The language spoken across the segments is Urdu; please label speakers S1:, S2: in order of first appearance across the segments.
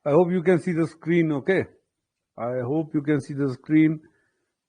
S1: I hope you can see the screen, okay? I hope you can see the screen.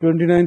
S1: 29,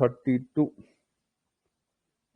S1: 32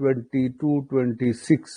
S1: 22, 26,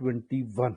S1: 21।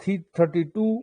S1: 32,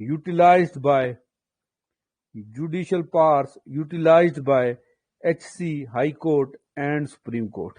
S1: utilized by judicial powers utilized by HC, High Court and Supreme Court.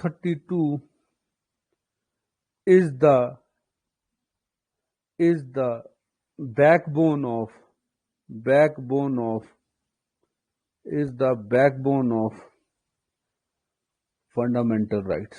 S1: 32 is the backbone of fundamental rights।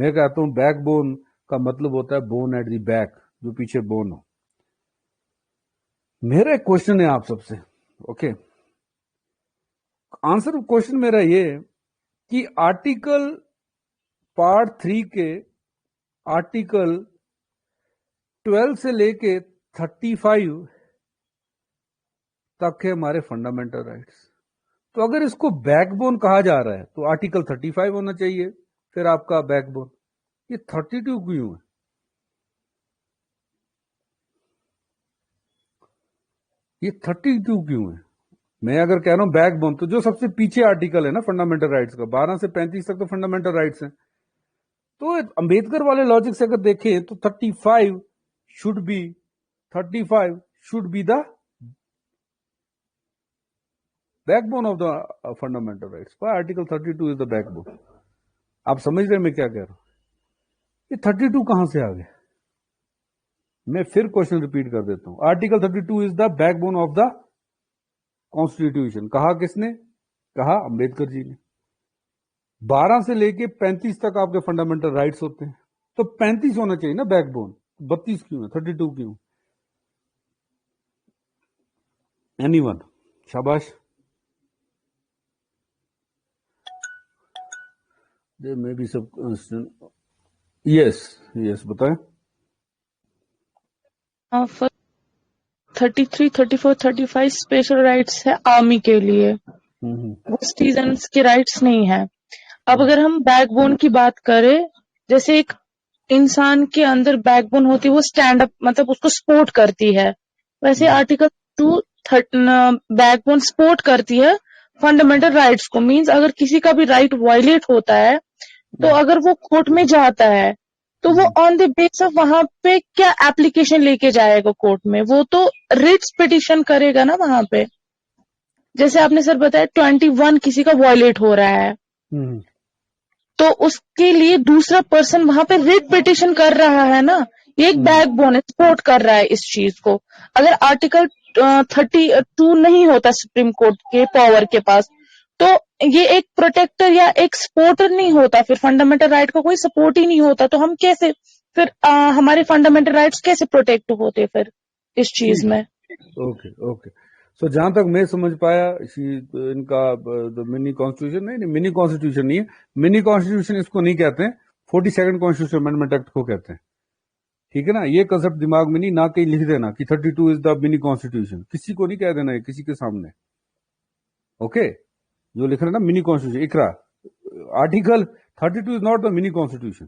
S1: میں کہتا ہوں بیک بون کا مطلب ہوتا ہے بون ایٹ دی بیک، جو پیچھے بون ہو. میرا ایک کوشچن ہے آپ سب سے، اوکے، آنسر کوشچن میرا یہ کہ آرٹیکل پارٹ 3 کے آرٹیکل 12 سے لے کے 35 تک ہے ہمارے فنڈامنٹل رائٹس. تو اگر اس کو بیک بون کہا جا رہا ہے تو آرٹیکل 35 ہونا چاہیے پھر آپ کا بیک بون. یہ 32 کیوں ہے؟ یہ 32 کیوں ہے؟ میں اگر کہہ رہا ہوں بیک بون، تو جو سب سے پیچھے آرٹیکل ہے نا فنڈامنٹل رائٹس کا، 12 سے 35 تک تو فنڈامنٹل رائٹس ہیں. تو امبیدکر والے لاجک سے اگر دیکھیں تو 35 should be the backbone of the fundamental rights. Why article 32 is the backbone? آپ سمجھ رہے ہیں میں کیا کہہ رہا ہوں؟ یہ 32 کہاں سے آ گیا؟ میں پھر کوشچن ریپیٹ کر دیتا ہوں. Article 32 is the back bone of the constitution. کہا کس نے؟ کہا امبیدکر جی نے. 12 سے لے کے 35 تک آپ کے فنڈامنٹل رائٹس ہوتے ہیں، تو 35 ہونا چاہیے نا بیک بون. 32 کیوں ہے؟ 32 کیوں؟ Any one? شاباش. میں بھی سب یس بتائیں.
S2: 33, 34, 35 اسپیشل رائٹس ہے آرمی کے لیے، وہ سٹیزنس کے رائٹس نہیں ہے. اب اگر ہم بیک بون کی بات کریں، جیسے ایک انسان کے اندر بیک بون ہوتی ہے، وہ سٹینڈ اپ مطلب اس کو سپورٹ کرتی ہے، ویسے آرٹیکل 2 بیک بون سپورٹ کرتی ہے فنڈامنٹل رائٹس کو. مینز اگر کسی کا بھی رائٹ وائلیٹ ہوتا ہے تو اگر وہ کورٹ میں جاتا ہے تو وہ آن دی بیس آف وہاں پہ کیا اپلیکیشن لے کے جائے گا کورٹ میں؟ وہ تو ریٹس پٹیشن کرے گا نا وہاں پہ. جیسے آپ نے سر بتایا 21 کسی کا وائلیٹ ہو رہا ہے تو اس کے لیے دوسرا پرسن وہاں پہ ریٹ پٹیشن کر رہا ہے نا، یہ ایک بیک بون ہے، سپورٹ کر رہا ہے اس چیز کو. اگر آرٹیکل 32 نہیں ہوتا سپریم کورٹ کے پاور کے پاس تو یہ ایک پروٹیکٹر یا ایک سپورٹر نہیں ہوتا، پھر فنڈامنٹل رائٹ کا کوئی سپورٹ ہی نہیں ہوتا. تو ہم کیسے پھر ہمارے فنڈامنٹل رائٹس کیسے پروٹیکٹ ہوتے پھر اس چیز میں؟
S1: اوکے. سو جہاں تک میں سمجھ پایا ان کا منی کانسٹیٹیوشن نہیں، منی کانسٹیٹیوشن نہیں ہے. منی کانسٹیٹیوشن اس کو نہیں کہتے ہیں، 42 کانسٹیٹیوشن امینڈمنٹ ایکٹ کو کہتے ہیں. ٹھیک ہے نا؟ یہ کنسپٹ دماغ میں نہیں، نہ کہیں لکھ دینا کہ 32 از دا منی کانسٹیٹیوشن. کسی کو نہیں کہہ دینا ہے کسی کے سامنے. اوکے، جو لکھ رہے ہیں نا منی کانسٹیٹیوشن، اقرا article 32 is not the mini constitution.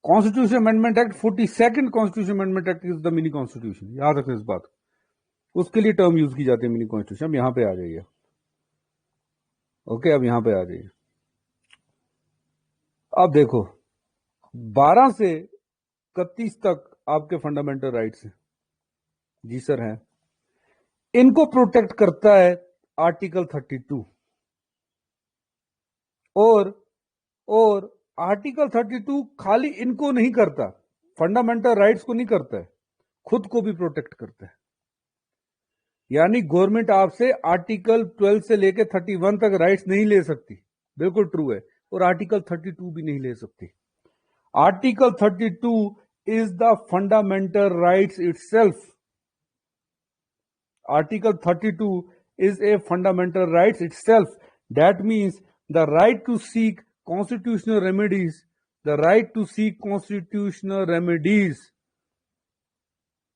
S1: Constitution amendment act 42 constitution amendment act is the mini constitution. یاد رکھیں اس بات. اس کے لیے ٹرم یوز کی جاتی ہے منی کانسٹیٹیوشن. اب یہاں پہ آ جائیے. اوکے، اب یہاں پہ آ جائیے. اب دیکھو 12 سے 31 تک آپ کے فنڈامنٹل رائٹس ہیں. جی سر ہیں. ان کو پروٹیکٹ کرتا ہے آرٹیکل 32 اور آرٹیکل 32 خالی ان کو نہیں کرتا، فنڈامنٹل رائٹس کو نہیں کرتا ہے، خود کو بھی پروٹیکٹ کرتا ہے. یعنی گورنمنٹ آپ سے آرٹیکل 12 سے لے کے 31 تک رائٹس نہیں لے سکتی. بالکل ٹرو ہے. اور آرٹیکل 32 بھی نہیں لے سکتی. Article 32 is the fundamental rights it self. Article 32 is a fundamental rights itself. That means the right to seek constitutional remedies, the right to seek constitutional remedies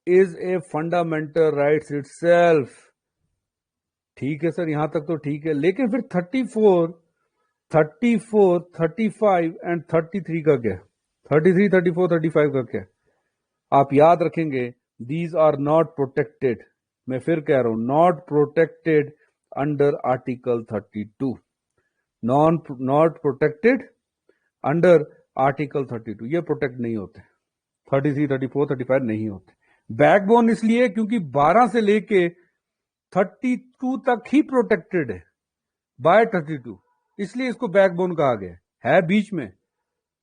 S1: is a fundamental rights itself. ٹھیک ہے سر، یہاں تک تو ٹھیک ہے. لیکن پھر 34, 35 and 33 کا کیا؟ 33, 34, 35 کا کیا؟ آپ یاد رکھیں گے these are not protected. میں پھر کہہ رہا ہوں not protected under article 32. not protected under article 32. یہ پروٹیکٹ نہیں ہوتے. 33, 34, 35 نہیں ہوتے. بیک بون اس لیے کیونکہ 12 سے لے کے 32 تک ہی پروٹیکٹڈ ہے بائی 32. اس لیے اس کو بیک بون کہا گیا ہے بیچ میں.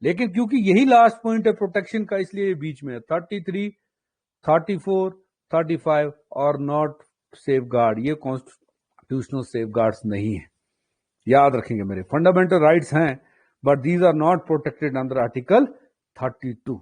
S1: لیکن کیونکہ یہی لاسٹ پوائنٹ ہے پروٹیکشن کا، اس لیے بیچ میں 33, 34, 35 اور ناٹ سیف گارڈ. یہ کانسٹیٹیوشنل سیف گارڈز نہیں ہے. یاد رکھیں گے میرے فنڈامنٹل رائٹس ہیں but these are not protected under Article 32.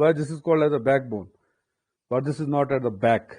S1: Why this is called as a backbone? But this is not at the back.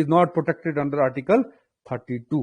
S1: is not protected under Article 32.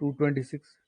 S1: 226.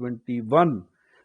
S1: 21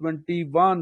S1: 21,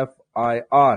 S1: FIR,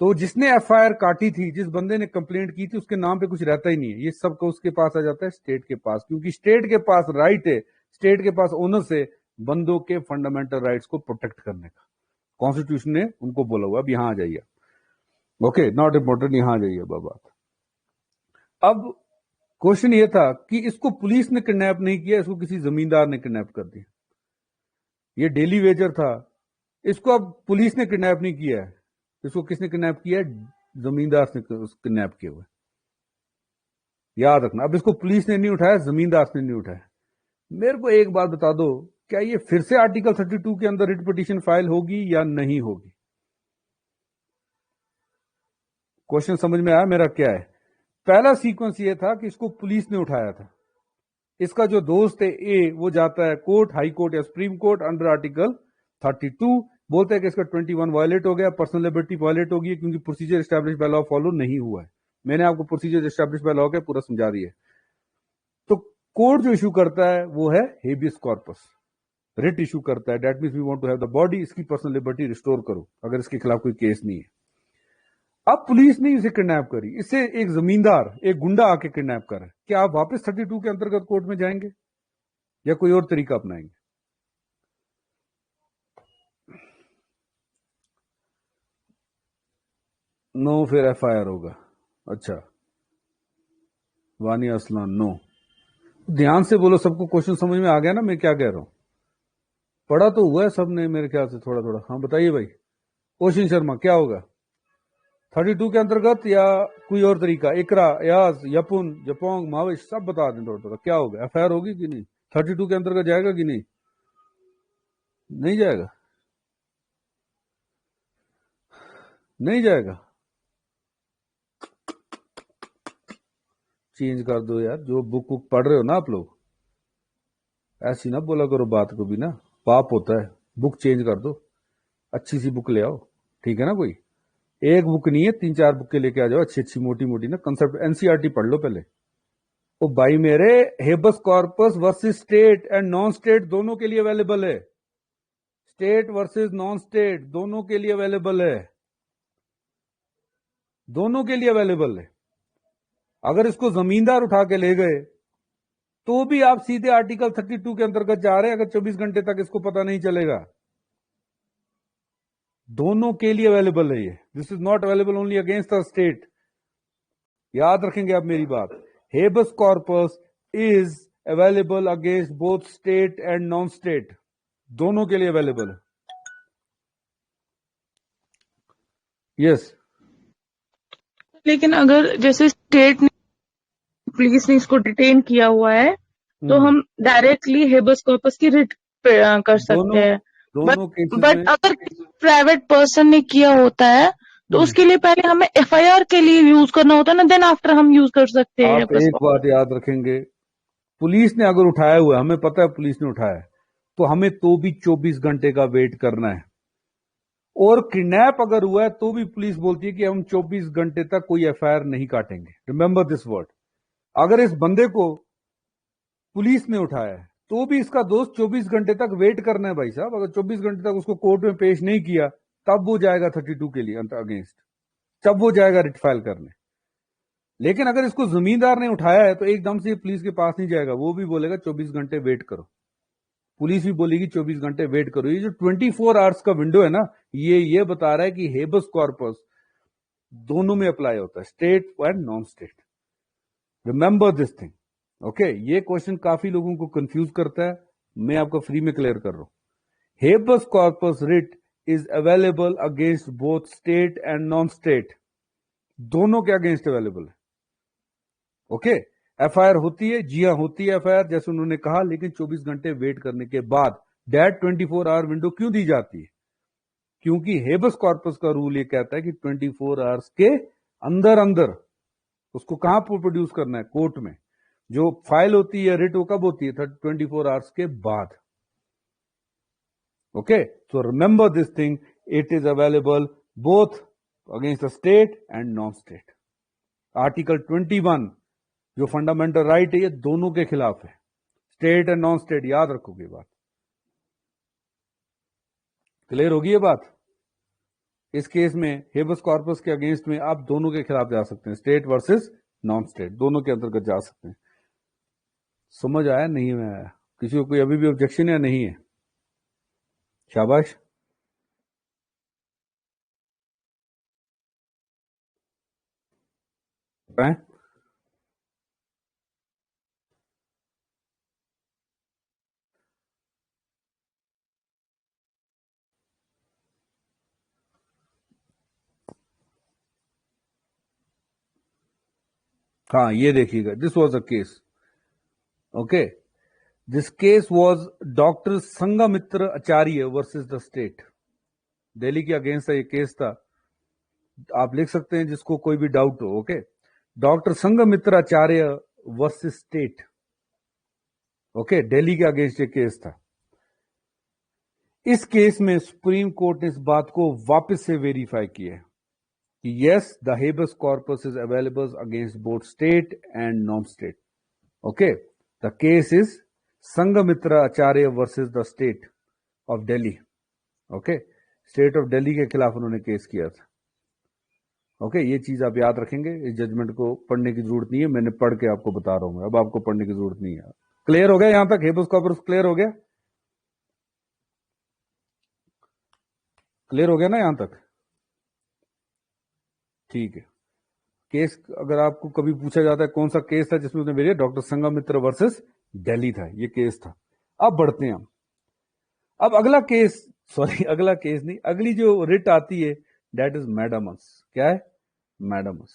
S1: تو جس نے ایف آئی آر کاٹی تھی، جس بندے نے کمپلینٹ کی تھی، اس کے نام پہ کچھ رہتا ہی نہیں ہے، یہ سب کو اس کے پاس آ جاتا ہے اسٹیٹ کے پاس، کیونکہ اسٹیٹ کے پاس رائٹ ہے، اسٹیٹ کے پاس اونر سے بندوں کے فنڈامنٹل رائٹس کو پروٹیکٹ کرنے کا. کانسٹیٹیوشن نے ان کو بولا ہوا اب یہاں آ جائیے. اوکے، ناٹ امپورٹنٹ، یہاں آ جائیے بات. اب کوشچن یہ تھا کہ اس کو پولیس نے کڈنیپ نہیں کیا، اس کو کسی زمیندار نے کڈنیپ کر دیا. یہ ڈیلی ویجر تھا، اس کو اب پولیس نے کڈنیپ نہیں کیا ہے، اس کو کس نے کڈنیپ کیا ہے؟ زمیندار نے کڈنیپ کیا ہوا ہے. یاد رکھنا، اب اس کو پولیس نے نہیں اٹھایا، زمیندار نے نہیں اٹھایا. میرے کو ایک بات بتا دو، کیا یہ پھر سے آرٹیکل 32 کے اندر ریٹ پٹیشن فائل ہوگی یا نہیں ہوگی؟ کوشچن سمجھ میں آیا میرا کیا ہے؟ پہلا سیکوینس یہ تھا کہ اس کو پولیس نے اٹھایا تھا، اس کا جو دوست ہے اے وہ جاتا ہے کورٹ، ہائی کورٹ یا سپریم کورٹ انڈر آرٹیکل 32، بولتا ہے کہ اس کا 21 وائلیٹ ہو گیا، پرسنل لبرٹی وائلیٹ ہو گئی کیونکہ procedure establish by law follow نہیں ہوا ہے. میں نے آپ کو پروسیجر اسٹیبلش بائی لا کا پورا سمجھا دیا ہے. تو کورٹ جو ایشو کرتا ہے وہ ہے ہیبیس کارپس، ریٹ ایشو کرتا ہے. That means we want to have the body, اس کی پرسنل لبرٹی ریسٹور کرو اگر اس کے خلاف کوئی کیس نہیں ہے. اب پولیس نے اسے کڈنیپ کری، اسے ایک زمیندار، ایک گنڈا آ کے کڈنیپ کر ہے. کیا آپ واپس 32 کے انترگت کورٹ میں جائیں گے یا کوئی اور طریقہ اپنائیں گے؟ نو، پھر ایف آئی آر ہوگا. اچھا وانی اسلان، نو. دھیان سے بولو، سب کو کوشچن سمجھ میں آ گیا نا میں کیا کہہ رہا ہوں؟ پڑھا تو ہوا ہے سب نے میرے خیال سے تھوڑا تھوڑا. ہاں بتائیے بھائی. اوشن شرما، کیا ہوگا 32 کے انترگت یا کوئی اور طریقہ؟ اکرا، ایاز، یپن، جپونگ، ماوش، سب بتا دیں تھوڑا تھوڑا. کیا ہوگا؟ ایف آئی آر ہوگی کہ نہیں؟ 32 کے انترگت جائے گا کہ نہیں؟ نہیں جائے گا، نہیں جائے گا. چینج کر دو یار، جو بک پڑھ رہے ہو نا آپ لوگ، ایسی نہ بولا کرو بات کو بھی نا، پاپ ہوتا ہے. بک چینج کر دو، اچھی سی بک لے آؤ، ٹھیک ہے نا؟ کوئی ایک بک نہیں ہے، 3-4 بک کے لے کے آ جاؤ، اچھی اچھی موٹی موٹی نا concept. N C R T پڑھ لو پہلے. او بھائی میرے، habeas corpus versus state and non state دونوں کے لیے اویلیبل ہے. اسٹیٹ ورسز نان اسٹیٹ دونوں کے لیے اویلیبل ہے، دونوں کے لیے اویلیبل ہے. اگر اس کو زمیندار اٹھا کے لے گئے تو بھی آپ سیدھے آرٹیکل 32 کے انترگت جا رہے ہیں، اگر 24 گھنٹے تک اس کو پتا نہیں چلے گا. دونوں کے لیے اویلیبل ہے یہ. This is not available only against the state. یاد رکھیں گے آپ میری بات. Habeas corpus is available against both state and non state, دونوں کے لیے اویلیبل ہے. یس.
S2: لیکن اگر جیسے اسٹیٹ نے، پولیس نے اس کو ڈیٹین کیا ہوا ہے تو ہم ڈائریکٹلی ہیبس کارپس کی ریٹ کر سکتے ہیں.
S1: دونوں کیسز
S2: بٹ
S1: میں
S2: اگر پرائیویٹ پرسن نے کیا ہوتا ہے تو اس کے لیے پہلے ہمیں ایف آئی آر کے لیے یوز کرنا ہوتا ہے نا، دین آفٹر ہم یوز کر سکتے ہیں.
S1: آپ ایک بات یاد رکھیں گے، پولیس نے اگر اٹھایا ہوا ہے، ہمیں پتا ہے پولیس نے اٹھایا ہے، تو ہمیں تو بھی 24 گھنٹے کا ویٹ کرنا ہے. اور کڈنیپ اگر ہوا ہے تو بھی پولیس بولتی ہے کہ ہم 24 گھنٹے تک کوئی ایف آئی آر نہیں کاٹیں گے. Remember this word. اگر اس بندے کو پولیس نے اٹھایا ہے تو بھی اس کا دوست 24 گھنٹے تک ویٹ کرنا ہے بھائی صاحب. اگر 24 گھنٹے تک اس کو کورٹ میں پیش نہیں کیا تب وہ جائے گا 32 کے لیے اگینسٹ، تب وہ جائے گا ریٹ فائل کرنے. لیکن اگر اس کو زمیندار نے اٹھایا ہے تو ایک دم سے پولیس کے پاس نہیں جائے گا، وہ بھی بولے گا 24 گھنٹے ویٹ کرو. پولیس بھی بولے گی 24 گھنٹے ویٹ کرو. یہ جو 24 آورس کا ونڈو ہے نا، یہ بتا رہا ہے کہ ہیبس کارپس دونوں میں اپلائی ہوتا ہے، state and non state. Remember this thing. Okay, یہ کوشچن کافی لوگوں کو کنفیوز کرتا ہے، میں آپ کو فری میں کلیئر کر رہا ہوں. Habeas corpus writ is available against both state and non state, دونوں کے اگینسٹ اویلیبل ہے. اوکے، ایف آئی آر ہوتی ہے، جی ہاں ہوتی ہے ایف آئی آر جیسے انہوں نے کہا، لیکن 24 گھنٹے ویٹ کرنے کے بعد. ڈیٹ 24 آور ونڈو کیوں دی جاتی ہے؟ کیونکہ ہیبس کارپس کا رول یہ کہتا ہے کہ 24 آورس کے اندر اس کو کہاں پروڈیوس کرنا ہے؟ کورٹ میں. جو فائل ہوتی ہے ریٹ وہ کب ہوتی ہے؟ 24 آورس کے بعد. Okay, so remember this thing, it is available both against state and non state. Article 21 جو فنڈامنٹل رائٹ ہے یہ دونوں کے خلاف ہے، اسٹیٹ اینڈ نان اسٹیٹ. یاد رکھو گے بات. کلیئر ہوگی یہ بات؟ اس کیس میں ہیبس کارپس کے اگینسٹ میں آپ دونوں کے خلاف جا سکتے ہیں، اسٹیٹ ورسز نان اسٹیٹ، دونوں کے انترگت جا سکتے ہیں. سمجھ آیا نہیں میں آیا؟ کسی کو کوئی ابھی بھی آبجیکشن یا نہیں ہے؟ شاباش. ہاں یہ دیکھیے گا، this was a case. Okay, this case was doctor Sangamitra Acharya versus the state. Delhi کے اگینسٹ یہ کیس تھا. آپ لکھ سکتے ہیں جس کو کوئی بھی ڈاؤٹ ہو. Okay, doctor Sangamitra Acharya versus state. Okay, Delhi کے اگینسٹ یہ کیس تھا. اس کیس میں سپریم کورٹ نے اس بات کو واپس سے ویریفائی کیا ہے کہ yes the habeas corpus is available against both state and non state. Okay, the case is Sangamitra Acharya versus the state of Delhi. Okay, state of Delhi کے خلاف انہوں نے کیس کیا تھا. اوکے، یہ چیز آپ یاد رکھیں گے. اس ججمنٹ کو پڑھنے کی ضرورت نہیں ہے، میں نے پڑھ کے آپ کو بتا رہا ہوں. اب آپ کو پڑھنے کی ضرورت نہیں ہے. کلیئر ہو گیا یہاں تک؟ ہیبس کارپس کلیئر ہو گیا؟ کلیئر ہو گیا نا یہاں تک؟ ٹھیک ہے. کیس اگر آپ کو کبھی پوچھا جاتا ہے کون سا کیس تھا جس میں میرے ڈاکٹر سنگامتر ورسز دہلی تھا، یہ کیس تھا. اب بڑھتے ہیں ہم. اب اگلا کیس، سوری اگلا کیس نہیں، اگلی جو ریٹ آتی ہے دیٹ از میڈامس. کیا ہے؟ میڈامس.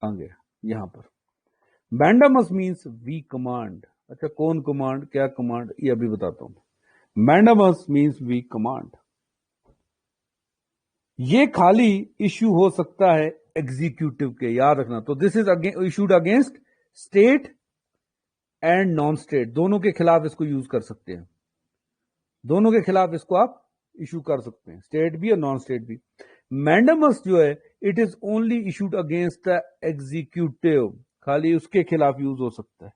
S1: آگے یہاں پر مینڈامس مینس وی کمانڈ. اچھا کون کمانڈ، کیا کمانڈ، یہ ابھی بتاتا ہوں. مینڈامس مینس وی کمانڈ. یہ خالی ایشو ہو سکتا ہے ایگزیکیوٹو کے، یاد رکھنا. تو this is issued against state and non state, دونوں کے خلاف اس کو یوز کر سکتے ہیں. دونوں کے خلاف اس کو آپ ایشو کر سکتے ہیں، اسٹیٹ بھی اور نان اسٹیٹ بھی. مینڈامس جو ہے it is only issued against the executive, خالی اس کے خلاف یوز ہو سکتا ہے.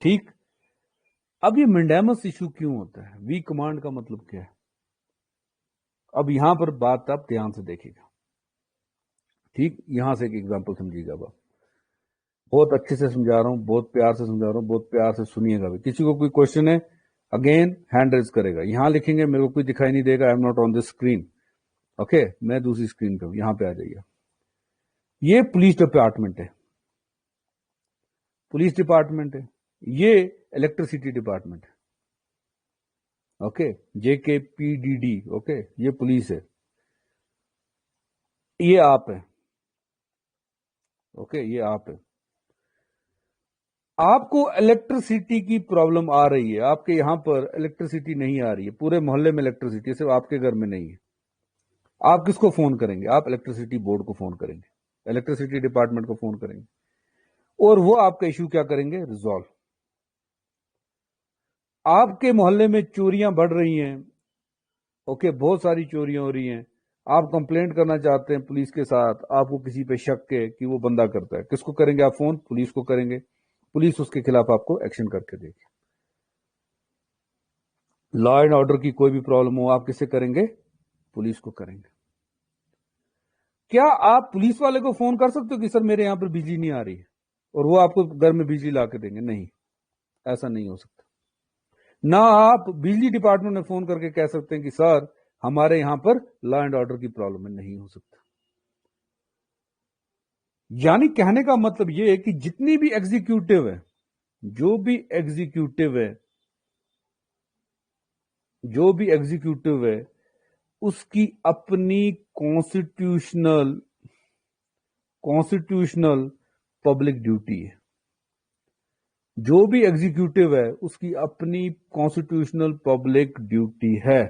S1: ٹھیک. اب یہ مینڈامس ایشو کیوں ہوتا ہے؟ وی کمانڈ کا مطلب کیا ہے؟ اب یہاں پر بات آپ دھیان سے دیکھیے گا. ٹھیک، یہاں سے ایک ایگزامپل سمجھیے گا. بہت اچھے سے سمجھا رہا ہوں، بہت پیار سے سمجھا رہا ہوں، بہت پیار سے سنیے گا. کسی کو کوئی کوشچن ہے اگین ہینڈ ریز کرے گا. یہاں لکھیں گے، میرے کو کوئی دکھائی نہیں دے گا. I am not on this screen. Okay, میں دوسری اسکرین پہ ہوں، یہاں پہ آ جائیے. یہ پولیس ڈپارٹمنٹ ہے، پولیس ڈپارٹمنٹ ہے. یہ الیکٹریسٹی ڈپارٹمنٹ ہے. اوکے، جے کے پی ڈی ڈی. اوکے، یہ پولیس ہے، یہ آپ ہے. اوکے، یہ آپ ہے. آپ کو الیکٹریسٹی کی پرابلم آ رہی ہے، آپ کے یہاں پر الیکٹریسٹی نہیں آ رہی ہے، پورے محلے میں الیکٹریسٹی، صرف آپ کے گھر میں نہیں ہے. آپ کس کو فون کریں گے؟ آپ الیکٹریسٹی بورڈ کو فون کریں گے، الیکٹریسٹی ڈپارٹمنٹ کو فون کریں گے، اور وہ آپ کا ایشو کیا کریں گے؟ ریزالو. آپ کے محلے میں چوریاں بڑھ رہی ہیں. اوکے، بہت ساری چوریاں ہو رہی ہیں. آپ کمپلینٹ کرنا چاہتے ہیں پولیس کے ساتھ، آپ کو کسی پہ شک ہے کہ وہ بندہ کرتا ہے. کس کو کریں گے آپ فون؟ پولیس کو کریں گے. پولیس اس کے خلاف آپ کو ایکشن کر کے دے گی. لا اینڈ آرڈر کی کوئی بھی پرابلم ہو، آپ کسے کریں گے؟ پولیس کو کریں گے. کیا آپ پولیس والے کو فون کر سکتے ہو کہ سر میرے یہاں پر بجلی نہیں آ رہی ہے، اور وہ آپ کو گھر میں بجلی لا کے دیں گے؟ نہیں، ایسا نہیں ہو سکتا. نہ آپ بجلی ڈپارٹمنٹ میں فون کر کے کہہ سکتے ہیں کہ سر ہمارے یہاں پر لا اینڈ آرڈر کی پرابلم ہے. نہیں ہو سکتا. یعنی کہنے کا مطلب یہ ہے کہ جتنی بھی ایگزیکیوٹو ہے، جو بھی ایگزیکیوٹو ہے اس کی اپنی کانسٹیٹیوشنل پبلک ڈیوٹی ہے. جو بھی ایگزیکیوٹو ہے اس کی اپنی کانسٹیٹیوشنل پبلک ڈیوٹی ہے.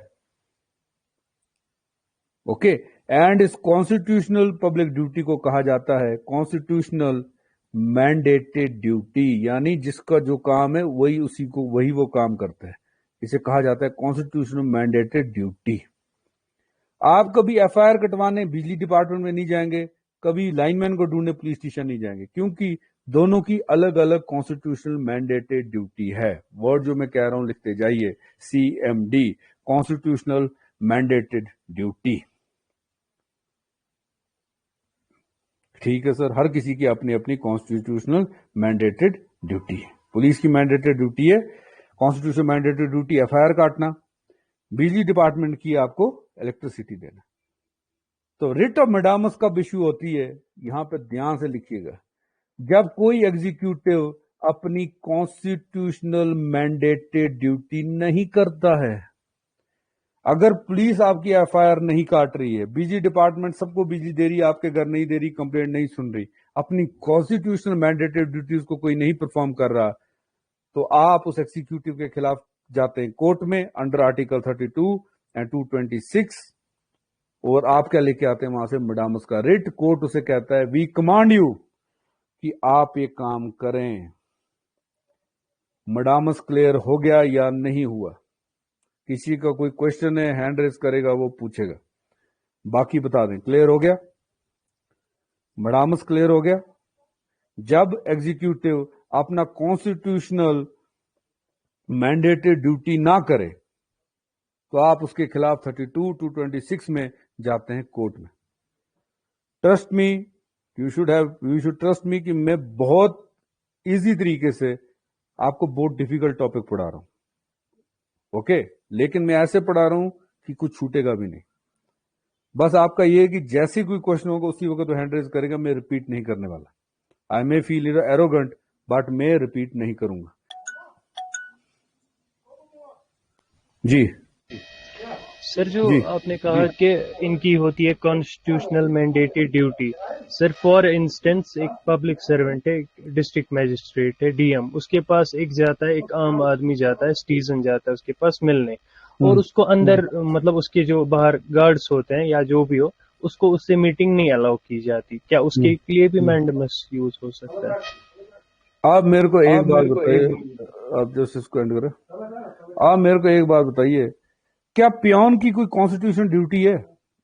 S1: اوکے، اینڈ اس کانسٹیٹیوشنل پبلک ڈیوٹی کو کہا جاتا ہے کانسٹیٹیوشنل مینڈیٹڈ ڈیوٹی. یعنی جس کا جو کام ہے وہی وہ کام کرتا ہے. اسے کہا جاتا ہے کانسٹیٹیوشنل مینڈیٹڈ ڈیوٹی. آپ کبھی ایف آئی آر کٹوانے بجلی ڈپارٹمنٹ میں نہیں جائیں گے، کبھی لائن مین کو ڈھونڈنے پولیس اسٹیشن نہیں جائیں گے، کیونکہ دونوں کی الگ الگ کانسٹیٹیوشنل مینڈیٹڈ ڈیوٹی ہے. ورڈ جو میں کہہ رہا ہوں لکھتے جائیے. CMD constitutional mandated duty. ٹھیک ہے سر, ہر کسی کی اپنی اپنی کانسٹیٹیوشنل مینڈیٹڈ ڈیوٹی ہے. پولیس کی مینڈیٹڈ ڈیوٹی ہے constitutional mandated duty F I R کاٹنا, بجلی ڈپارٹمنٹ کی آپ کو الیکٹریسٹی دینا. تو ریٹ آف مڈامس کب ایشو ہوتی ہے, یہاں پہ دھیان سے لکھیے گا, جب کوئی ایگزیکیوٹو اپنی کانسٹیٹیوشنل مینڈیٹڈ ڈیوٹی نہیں کرتا ہے. اگر پولیس آپ کی ایف آئی آر نہیں کاٹ رہی ہے, بجلی ڈپارٹمنٹ سب کو بجلی دے رہی ہے, آپ کے گھر نہیں دے رہی, کمپلینٹ نہیں سن رہی, اپنی کانسٹیٹیوشنل مینڈیٹڈ ڈیوٹیز کو کوئی نہیں پرفارم کر رہا, تو آپ اس ایگزیکیوٹو کے خلاف جاتے ہیں کورٹ میں انڈر آرٹیکل 32 اینڈ 226, اور آپ کیا لے کے آتے ہیں وہاں سے, مڈامس کا ریٹ. کورٹ اسے کہتا ہے وی کمانڈ یو کہ آپ یہ کام کریں. مڈامس کلیئر ہو گیا یا نہیں ہوا؟ کسی کا کوئی کوشچن ہے, ہینڈ ریز کرے گا, وہ پوچھے گا, باقی بتا دیں. کلیئر ہو گیا؟ مڈامس کلیئر ہو گیا. جب ایگزیکیوٹو اپنا کانسٹیٹیوشنل مینڈیٹڈ ڈیوٹی نہ کرے تو آپ اس کے خلاف 32 226 میں جاتے ہیں کورٹ میں. Trust me, you should trust me کہ میں بہت ایزی طریقے سے آپ کو بہت ڈیفیکلٹ ٹاپک پڑھا رہا ہوں, اوکے, لیکن میں ایسے پڑھا رہا ہوں کہ کچھ چھوٹے گا بھی نہیں. بس آپ کا یہ ہے کہ جیسے کوئی کوشچن ہوگا اسی وقت وہ ہینڈ ریز کرے گا, میں ریپیٹ نہیں کرنے والا. آئی مے فیل ایروگنٹ بٹ میں ریپیٹ نہیں کروں گا. جی
S3: سر, جو
S1: جی
S3: آپ نے کہا کہ ان کی ہوتی ہے constitutional mandated duty. Sir for instance ایک پبلک سروینٹ ہے, ڈسٹرکٹ میجسٹریٹ ہے, ڈی ایم, اس کے پاس ایک جاتا ہے, ایک عام آدمی جاتا ہے, سٹیزن جاتا ہے اس کے پاس ملنے, اور اس کو اندر مطلب اس کے جو باہر گارڈز ہوتے ہیں یا جو بھی ہو, اس کو اس سے میٹنگ نہیں الاؤ کی جاتی. کیا اس کے لیے بھی مینڈمس یوز ہو سکتا ہے؟
S1: آپ میرے کو ایک بات بتائیے, آپ جسٹس کو اینڈ کریں, آپ میرے کو ایک بات بتائیے, کیا پیون کی کوئی کانسٹیٹیوشن ڈیوٹی ہے؟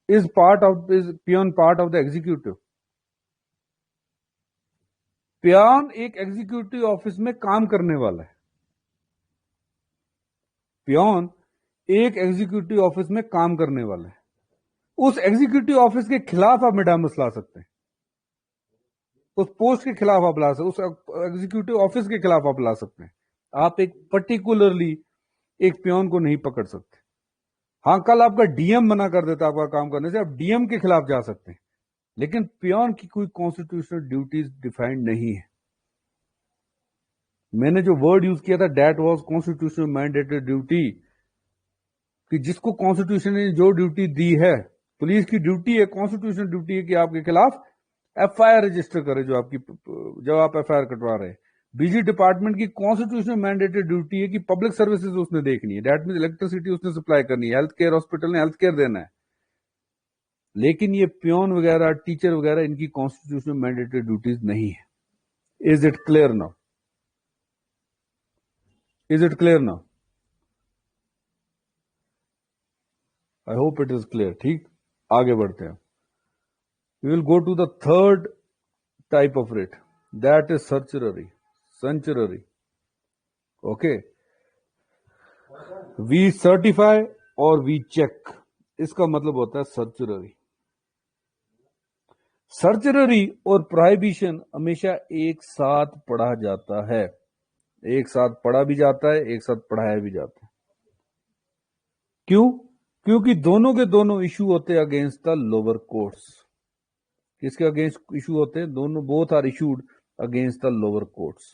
S1: از پیون پارٹ آف دا ایگزیکیوٹو؟ پیون ایک ایگزیکیوٹو آفس میں کام کرنے والا ہے. پیون ایک ایگزیکیوٹو آفس میں کام کرنے والا ہے. اس ایگزیکیوٹو آفس کے خلاف آپ مڈامس لا سکتے ہیں, اس پوسٹ کے خلاف آپ لا سکتے, اس ایگزیکیوٹو آفس کے خلاف آپ لا سکتے ہیں. آپ ایک پرٹیکولرلی ایک پیون کو نہیں پکڑ سکتے. ہاں, کل آپ کا ڈی ایم منع کر دیتا آپ کا کام کرنے سے, آپ ڈی ایم کے خلاف جا سکتے ہیں, لیکن پیون کی کوئی کانسٹیٹیوشنل ڈیوٹیز ڈیفائنڈ نہیں ہے. میں نے جو ورڈ یوز کیا تھا that was constitutional mandated duty, کہ جس کو کانسٹیٹیوشن نے جو ڈیوٹی دی ہے. پولیس کی ڈیوٹی ہے, کانسٹیٹیوشنل ڈیوٹی ہے کہ آپ کے خلاف ایف آئی آر رجسٹر کرے, جو آپ ایف آئی آر کٹوا رہے ہیں. بجلی ڈپارٹمنٹ کی کانسٹیٹیوشنل مینڈیٹڈ ڈیوٹی ہے کہ پبلک سروسز اس نے دیکھنی ہے, دیٹ مینس الیکٹریسٹی اس نے سپلائی کرنی ہے, ہیلتھ کیئر ہاسپٹل نے ہیلتھ کیئر دینا ہے. لیکن یہ پیون وغیرہ, ٹیچر وغیرہ, ان کی کانسٹیٹیوشنل مینڈیٹڈ ڈیوٹیز نہیں ہے. Is it clear now? Is it clear now? I hope it is clear. ٹھیک, آگے بڑھتے ہیں. We will go to the third type of writ, that is certiorari. Okay. We certify اور we check, اس کا مطلب ہوتا ہے certiorari. Certiorari اور prohibition ہمیشہ ایک ساتھ پڑھا جاتا ہے, ایک ساتھ پڑھا بھی جاتا ہے, ایک ساتھ پڑھایا بھی جاتا ہے. کیوں؟ کیونکہ دونوں کے دونوں ایشو ہوتے ہیں اگینسٹ دا لوور کورٹس. کس کے اگینسٹ ایشو ہوتے ہیں؟ دونوں, both are issued against the lower courts,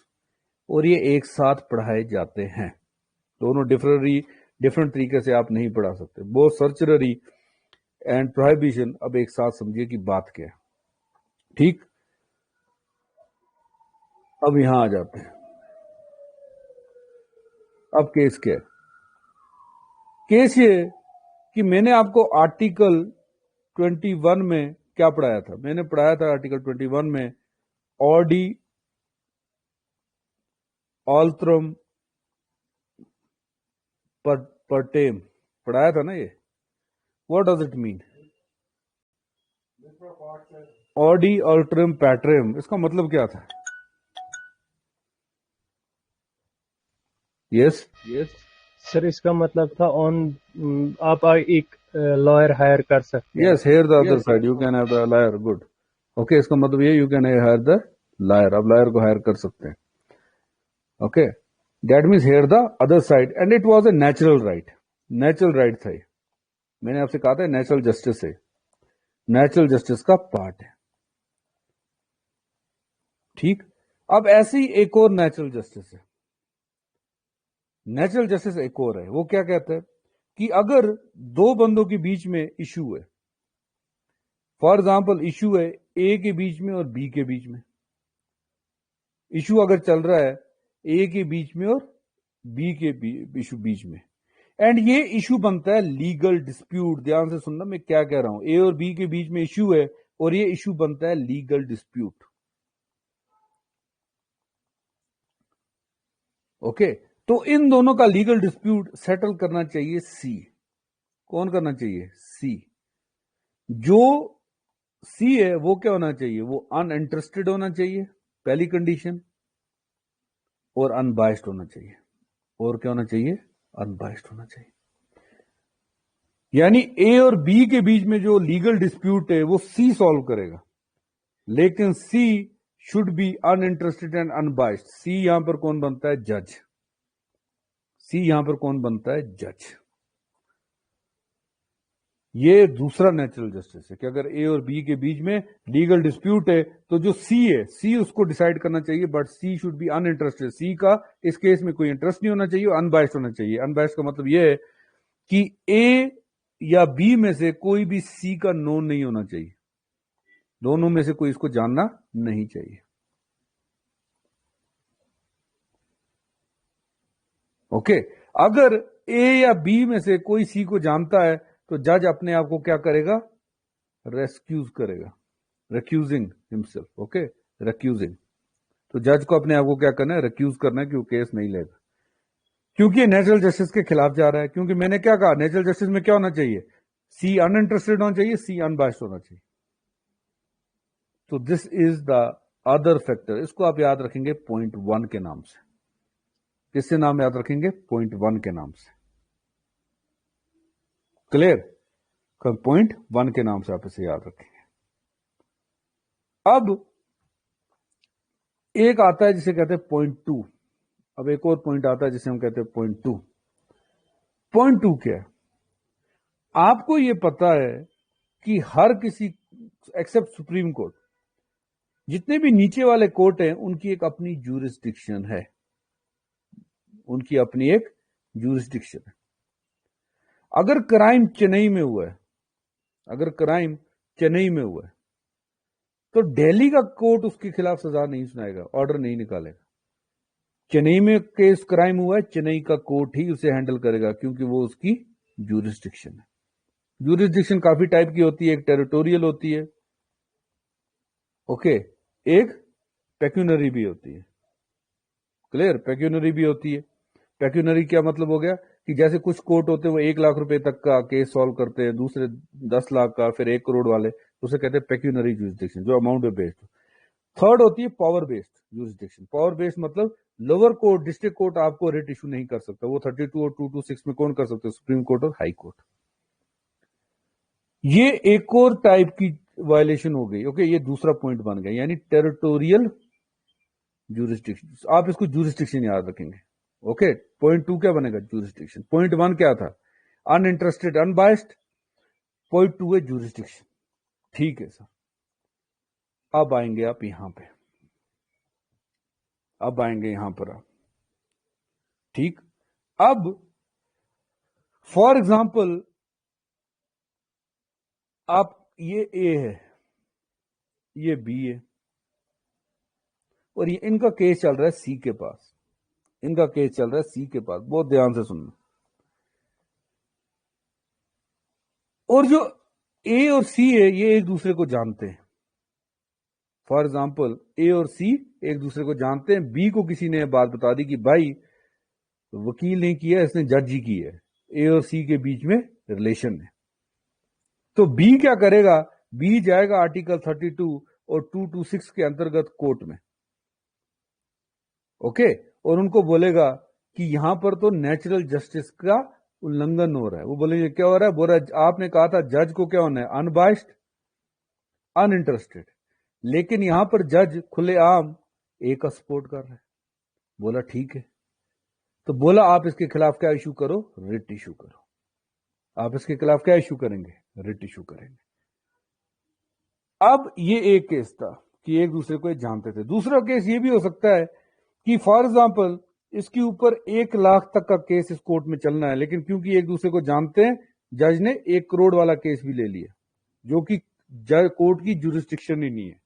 S1: اور یہ ایک ساتھ پڑھائے جاتے ہیں. دونوں ڈفرنٹ طریقے سے آپ نہیں پڑھا سکتے. Both certiorari and prohibition. اب ایک ساتھ سمجھیے کہ بات کیا ہے. ٹھیک, اب یہاں آ جاتے ہیں. اب کیس کیا ہے؟ کیس یہ کہ میں نے آپ کو آرٹیکل 21 میں کیا پڑھایا تھا؟ میں نے پڑھایا تھا آرٹیکل 21 میں آڈی آلترم پرٹیم پڑھایا تھا نا. یہ what does it mean? Audi alteram partem, اس کا مطلب کیا تھا؟
S3: یس سر اس کا مطلب تھا آپ ایک لائر ہائر کر سکتے ہیں.
S1: Yes hear the other side you can have the lawyer. Good. Okay اس کا مطلب یہ you can hire the lawyer. آپ لائر کو ہائر کر سکتے ہیں. Okay that means hear the other side and it was a natural right. Natural right تھا یہ. میں نے آپ سے کہا تھا نیچرل جسٹس ہے. نیچرل جسٹس کا پارٹ ہے. ٹھیک. اب ایسی ایک اور نیچرل جسٹس ہے. نیچرل جسٹس ایک اور ہے. وہ کیا کہتا ہے کہ اگر دو بندوں کے بیچ میں ایشو ہے, فار ایگزامپل ایشو ہے اے کے بیچ میں اور بی کے بیچ میں. ایشو اگر چل رہا ہے اے کے بیچ میں اور بی کے بیچ میں, اینڈ یہ ایشو بنتا ہے لیگل ڈسپیوٹ. دھیان سے سننا میں کیا کہہ رہا ہوں. اے اور بی کے بیچ میں ایشو ہے اور یہ ایشو بنتا ہے لیگل ڈسپیوٹ. اوکے تو ان دونوں کا لیگل ڈسپیوٹ سیٹل کرنا چاہیے سی. کون کرنا چاہیے؟ سی. جو سی ہے وہ کیا ہونا چاہیے؟ وہ ان انٹرسٹڈ ہونا چاہیے پہلی کنڈیشن, اور ان بائسڈ ہونا چاہیے. اور کیا ہونا چاہیے؟ ان بائسڈ ہونا چاہیے. یعنی اے اور بی کے بیچ میں جو لیگل ڈسپیوٹ ہے وہ سی سالو کرے گا, لیکن she should be uninterested and unbiased. See یہاں پر کون بنتا ہے؟ جج. سی یہاں پر کون بنتا ہے؟ جج. یہ دوسرا نیچرل جسٹس ہے کہ اگر اے اور بی کے بیچ میں لیگل ڈسپیوٹ ہے تو جو سی ہے سی اس کو ڈیسائیڈ کرنا چاہیے, but she should be uninterested. سی کا اس کیس میں کوئی انٹرسٹ نہیں ہونا چاہیے, ان بائسڈ ہونا چاہیے. ان بائسڈ کا مطلب یہ ہے کہ اے یا بی میں سے کوئی بھی سی کا نون نہیں ہونا چاہیے. دونوں میں سے کوئی اس کو جاننا نہیں چاہیے. اوکے اگر اے یا بی میں سے کوئی سی کو جانتا ہے تو جج اپنے آپ کو کیا کرے گا؟ ریسکیوز کرے گا. ریکیوزنگ ہمسیلف. اوکے ریکیوزنگ. تو جج کو اپنے آپ کو کیا کرنا ہے؟ ریکیوز کرنا ہے کہ وہ کیس نہیں لے گا, کیونکہ یہ نیچرل جسٹس کے خلاف جا رہا ہے. کیونکہ میں نے کیا کہا, نیچرل جسٹس میں کیا ہونا چاہیے؟ سی ان انٹرسٹڈ ہونا چاہیے, سی ان بائسڈ ہونا چاہیے. تو this is the other factor. اس کو آپ یاد رکھیں گے پوائنٹ 1 کے نام سے. کس سے نام یاد رکھیں گے؟ پوائنٹ 1 کے نام سے. کلیئر؟ پوائنٹ 1 کے نام سے آپ اسے یاد رکھیں گے. اب ایک آتا ہے جسے کہتے ہیں پوائنٹ 2. اب ایک اور پوائنٹ آتا ہے جسے ہم کہتے ہیں پوائنٹ 2. پوائنٹ 2 کیا ہے؟ آپ کو یہ پتا ہے کہ ہر کسی ایکسپٹ سپریم کورٹ, جتنے بھی نیچے والے کورٹ ہیں ان کی ایک اپنی جورسڈکشن ہے. ان کی اپنی ایک جورسڈکشن ہے. اگر کرائم چنئی میں ہوا ہے, اگر کرائم چنئی میں ہوا ہے تو دہلی کا کورٹ اس کے خلاف سزا نہیں سنائے گا, آرڈر نہیں نکالے گا. چنئی میں کیس کرائم ہوا ہے, چنئی کا کورٹ ہی اسے ہینڈل کرے گا کیونکہ وہ اس کی جورسڈکشن ہے. جورسڈکشن کافی ٹائپ کی ہوتی ہے. ایک ٹیریٹوریل ہوتی ہے, اوکے, ایک پیکونری بھی ہوتی ہے. کلیئر؟ پیکونری بھی ہوتی ہے. پیکونری کیا مطلب ہو گیا کہ جیسے کچھ کورٹ ہوتے ہیں وہ 1 لاکھ روپے تک کا کیس سالو کرتے ہیں, دوسرے 10 لاکھ کا, پھر 1 کروڑ والے, اسے کہتے ہیں پیکونری جورسڈکشن, جو اماؤنٹ پہ بیسڈ. تھرڈ ہوتی ہے power based jurisdiction. Power based مطلب لوور کورٹ, ڈسٹرکٹ کورٹ آپ کو ریٹ ایشو نہیں کر سکتا. وہ 32 اور 226 میں کون کر سکتے ہیں؟ سپریم کورٹ اور ہائی کورٹ. یہ ایک اور ٹائپ کی وائلیشن ہو گئی. اوکے یہ دوسرا پوائنٹ بن گیا, یعنی ٹیریٹوریل جورسڈکشن. آپ اس کو جورسڈکشن یاد رکھیں گے. اوکے پوائنٹ 2 کیا بنے گا؟ جورسڈکشن. پوائنٹ 1 کیا تھا؟ ان انٹرسٹڈ ان بائسڈ. پوائنٹ 2 ہے جورسڈکشن. ٹھیک ہے سر. اب آئیں گے آپ یہاں پہ, اب آئیں گے یہاں پر آپ. ٹھیک. اب فار ایگزامپل آپ, یہ اے ہے, یہ بی ہے, اور یہ ان کا کیس چل رہا ہے سی کے پاس. ان کا کیس چل رہا ہے سی کے پاس. بہت دھیان سے سننا. اور جو اے اور سی ہے یہ ایک دوسرے کو جانتے ہیں. فار ایگزامپل اے اور سی ایک دوسرے کو جانتے ہیں. بی کو کسی نے بات بتا دی کہ بھائی وکیل نہیں کیا, اس نے جج ہی کی ہے. اے اور سی کے بیچ میں ریلیشن ہے. تو بی کیا کرے گا؟ بی جائے گا آرٹیکل 32 اور 226 کے انترگت کورٹ میں. اوکے, اور ان کو بولے گا کہ یہاں پر تو نیچرل جسٹس کا النگن ہو رہا ہے. وہ بولیں گے کیا ہو رہا ہے؟ بول رہا ہے آپ نے کہا تھا جج کو کیا ہونا ہے؟ انبائسڈ، ان انٹرسٹڈ. لیکن یہاں پر جج کھلے عام ایک کا سپورٹ کر رہا ہے. بولا ٹھیک ہے، تو بولا آپ اس کے خلاف کیا ایشو کرو؟ ریٹ ایشو کرو. آپ اس کے خلاف کیا ایشو کریں گے؟ ریٹ ایشو کریں گے. اب یہ ایک کیس تھا کہ ایک دوسرے کو جانتے تھے. دوسرا کیس یہ بھی ہو سکتا ہے کہ فار ایگزامپل اس کے اوپر 1,00,000 تک کا کیس اس کورٹ میں چلنا ہے، لیکن کیونکہ ایک دوسرے کو جانتے ہیں جج نے 1 کروڑ والا کیس بھی لے لیا، جو کہ کورٹ کی جورسڈکشن ہی نہیں ہے.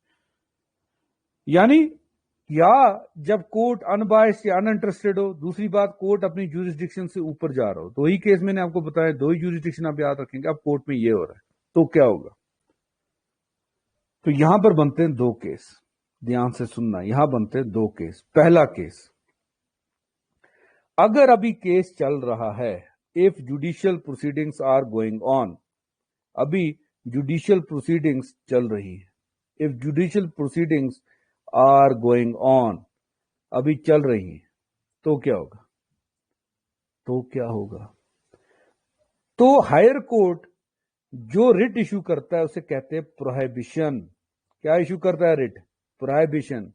S1: یعنی یا جب کورٹ ان بائسڈ یا ان انٹرسٹڈ ہو، دوسری بات کورٹ اپنی جورسڈکشن سے اوپر جا رہا ہو. دو ہی کیس میں نے آپ کو بتایا، دو ہی جورسڈکشن آپ یاد رکھیں گے. اب کورٹ میں یہ ہو رہا ہے تو کیا ہوگا؟ تو یہاں پر بنتے ہیں 2 کیس. دھیان سے سننا، یہاں بنتے ہیں 2 کیس. پہلا کیس، اگر ابھی کیس چل رہا ہے، if judicial proceedings are going on، ابھی جوڈیشل پروسیڈنگز چل رہی ہے. if judicial proceedings are going on، ابھی چل رہی ہیں، تو کیا ہوگا؟ تو کیا ہوگا؟ تو ہائر کورٹ جو ریٹ ایشو کرتا ہے اسے کہتے ہیں پروہیبیشن. کیا ایشو کرتا ہے ریٹ؟ پروہیبیشن.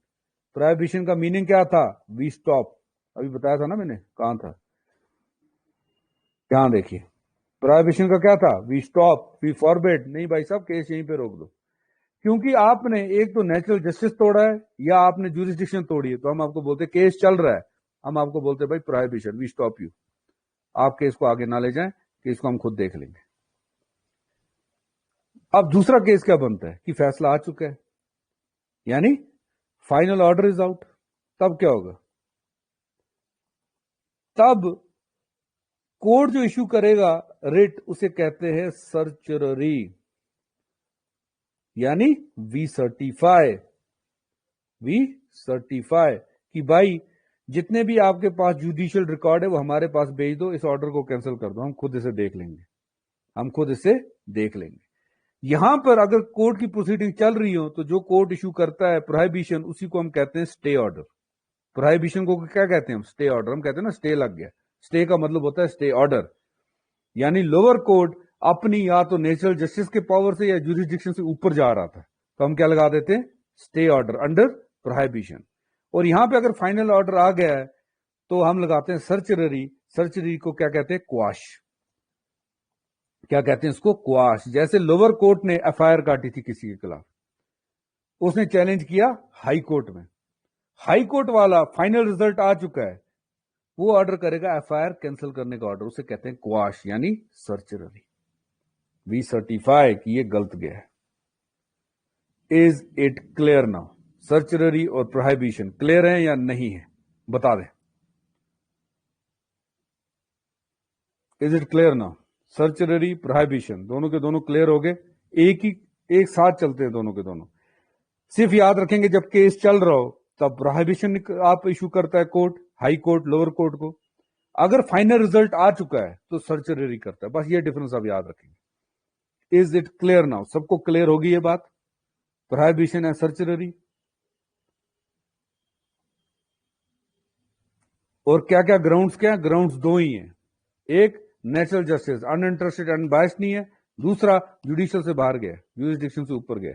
S1: پروہیبیشن کا میننگ کیا تھا؟ وی سٹاپ. ابھی بتایا تھا نا میں نے، کہاں تھا؟ یہاں دیکھیے، پروہیبیشن کا کیا تھا؟ وی سٹاپ، وی فاربیڈ. نہیں بھائی صاحب، کیس یہیں پہ روک دو، کیونکہ آپ نے ایک تو نیچرل جسٹس توڑا ہے یا آپ نے جورسڈکشن توڑی ہے. تو ہم آپ کو بولتے کیس چل رہا ہے، ہم آپ کو بولتے بھائی پروہیبیشن، وی سٹاپ یو. آپ کیس کو آگے نہ لے جائیں، کیس کو ہم خود دیکھ لیں گے. اب دوسرا کیس کیا بنتا ہے کہ فیصلہ آ چکا ہے، یعنی فائنل آرڈر از آؤٹ. تب کیا ہوگا؟ تب کورٹ جو ایشو کرے گا ریٹ، اسے کہتے ہیں سرچرری، یعنی وی سرٹیفائی. وی سرٹیفائی کہ بھائی جتنے بھی آپ کے پاس جوڈیشل ریکارڈ ہے وہ ہمارے پاس بھیج دو، اس آرڈر کو کینسل کر دو، ہم خود اسے دیکھ لیں گے. ہم خود اسے دیکھ لیں گے. یہاں پر اگر کورٹ کی پروسیڈنگ چل رہی ہو تو جو کورٹ ایشو کرتا ہے پروہیبیشن، اسی کو ہم کہتے ہیں سٹے آرڈر. پروہیبیشن کو کیا کہتے ہیں ہم؟ سٹے آرڈر. ہم کہتے ہیں نا سٹے لگ گیا. سٹے کا مطلب ہوتا ہے سٹے آرڈر. یعنی لوور کورٹ اپنی یا تو نیچرل جسٹس کے پاور سے یا جورسڈکشن سے اوپر جا رہا تھا، تو ہم کیا لگا دیتے ہیں؟ سٹے آرڈر انڈر پروہیبیشن. اور یہاں پہ اگر فائنل آرڈر آ گیا ہے تو ہم لگاتے ہیں سرچرری. سرچرری کو کیا کہتے ہیں؟ کواش. کیا کہتے ہیں اس کو؟ کواش. جیسے لوور کورٹ نے ایف آئی آر کاٹی تھی کسی کے خلاف، اس نے چیلنج کیا ہائی کورٹ میں، ہائی کورٹ والا فائنل ریزلٹ آ چکا ہے، وہ آرڈر کرے گا ایف آئی آر کینسل کرنے کا آرڈر، اسے کہتے ہیں کواش یعنی سرچرری. وی سرٹیفائی کہ یہ غلط گیا ہے. Is it clear now? Certiorari اور پروہیبیشن کلیئر ہیں یا نہیں ہے؟ بتا دیں. Is it clear now? Certiorari prohibition دونوں کے دونوں کلیئر ہو گئے. ایک ساتھ چلتے ہیں دونوں کے دونوں. صرف یاد رکھیں گے جب کیس چل رہا ہو تب پروہیبیشن آپ ایشو کرتا ہے court, high court lower court کو. اگر فائنل ریزلٹ آ چکا ہے تو سرچرری کرتا ہے. بس یہ ڈفرنس آپ یاد رکھیں گے. Is it clear now? سب کو کلیئر ہوگی یہ بات؟ پروہیبیشن ہے سرچرری. اور کیا کیا گراؤنڈز کیا ہیں؟ گراؤنڈز 2 ہی ہیں. ایک natural justice, in interested in biased نہیں ہے. دوسرا جوڈیشل سے باہر گیا، جورسڈکشن سے اوپر گیا.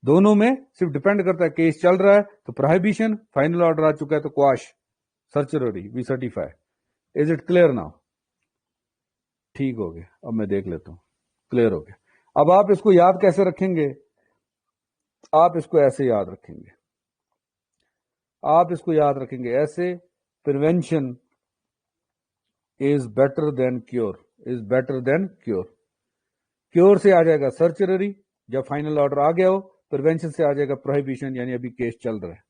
S1: دونوں میں صرف ڈیپینڈ کرتا ہے کیس چل رہا ہے تو پروہیبیشن، فائنل آرڈر آ چکا ہے تو quash, certiorari, we certify. Is it clear now? ٹھیک ہو گیا. اب میں دیکھ لیتا ہوں. کلیئر ہو گیا. اب آپ اس کو یاد کیسے رکھیں گے؟ آپ اس کو ایسے یاد رکھیں گے. آپ اس کو یاد رکھیں گے ایسے: prevention is better than cure. Is better than cure. Cure سے آ جائے گا سرچرری جب فائنل آرڈر آ گیا ہو، پریونشن سے آ جائے گا پروہیبیشن یعنی ابھی کیس چل رہا ہے.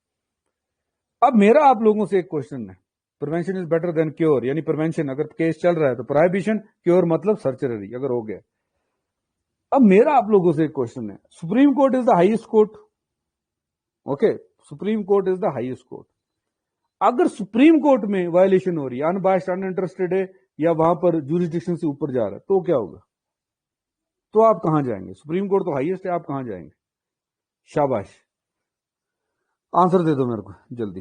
S1: اب میرا آپ لوگوں سے ایک کوشچن ہے، prevention is better than cure یعنی پریونشن اگر کیس چل رہا ہے تو پروہیبیشن، کیور مطلب سرچرری اگر ہو گیا. اب میرا آپ لوگوں سے ایک کوشچن ہے، supreme court is the highest court. Okay, supreme court is the highest court. اگر سپریم کورٹ میں وائلیشن ہو رہی ہے، ان بائسڈ ان انٹرسٹڈ ہے یا وہاں پر جورسڈکشن سے اوپر جا رہا ہے، تو کیا ہوگا؟ تو آپ کہاں جائیں گے؟ سپریم کورٹ تو ہائیسٹ ہے، آپ کہاں جائیں گے؟ شاباش، آنسر دے دو میرے کو جلدی.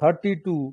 S1: 32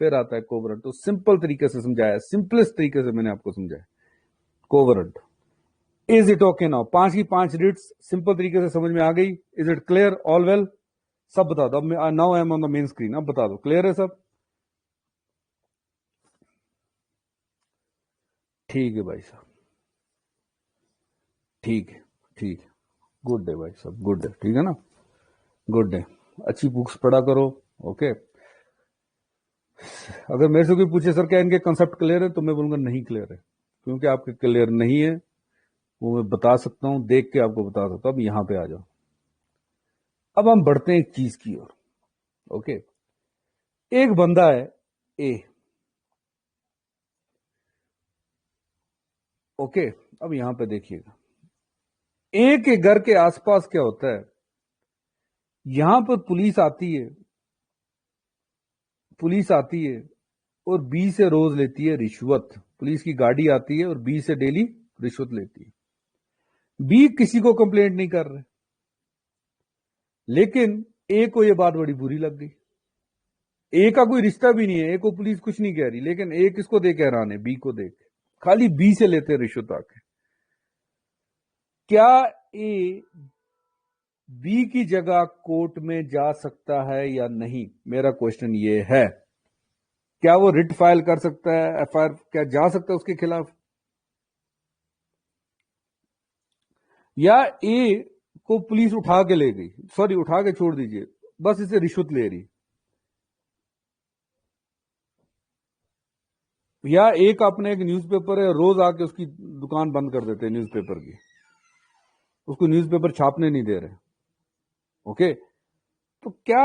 S1: پھر آتا ہے کوورنٹ. تو سمپل طریقے سے سمجھایا, سمپلسٹ طریقے سے میں نے آپ کو سمجھایا. کوورنٹ از اٹ اوکے ناؤ؟ 5 کی 5 ریٹس سمپل طریقے سے سمجھ میں آ گئی. Is it clear? All well? سب بتا دو. اب now I am on the main screen. اب بتا دو کلیئر ہے سب؟ ٹھیک ہے بھائی صاحب, ٹھیک ہے, ٹھیک ہے. گڈ ڈے بھائی صاحب, گڈ ڈے. ٹھیک ہے نا, گڈ ڈے. اچھی بکس پڑھا کرو. اوکے. اگر میرے سے کوئی پوچھے سر کیا ان کے کنسپٹ کلیئر ہے, تو میں بولوں گا نہیں کلیئر ہے, کیونکہ آپ کے کلیئر نہیں ہے. وہ میں بتا سکتا ہوں, دیکھ کے آپ کو بتا سکتا ہوں. اب یہاں پہ آ جاؤ. اب ہم بڑھتے ہیں ایک چیز کی اور. اوکے. ایک بندہ ہے اے. اوکے. اب یہاں پہ دیکھیے گا, اے کے گھر کے آس پاس کیا ہوتا ہے, یہاں پر پولیس آتی ہے, پولیس آتی ہے اور بی سے روز لیتی ہے رشوت. پولیس کی گاڑی آتی ہے اور بی سے ڈیلی رشوت لیتی ہے. بی کسی کو کمپلینٹ نہیں کر رہے, لیکن اے کو یہ بات بڑی بری لگ گئی. اے کا کوئی رشتہ بھی نہیں ہے, اے کو پولیس کچھ نہیں کہہ رہی, لیکن اے کس کو دیکھ حیران ہے؟ بی کو دیکھ. خالی بی سے لیتے رشوت آ کے. کیا اے بی کی جگہ کورٹ میں جا سکتا ہے یا نہیں؟ میرا کوشچن یہ ہے. کیا وہ رٹ فائل کر سکتا ہے, ایف آئی آر کیا جا سکتا ہے اس کے خلاف؟ یا اے کو پولیس اٹھا کے لے گئی, سوری اٹھا کے چھوڑ دیجئے, بس اسے رشوت لے رہی, یا ایک اپنے ایک نیوز پیپر ہے, روز آ کے اس کی دکان بند کر دیتے نیوز پیپر کی, اس کو نیوز پیپر چھاپنے نہیں دے رہے. اوکے. تو کیا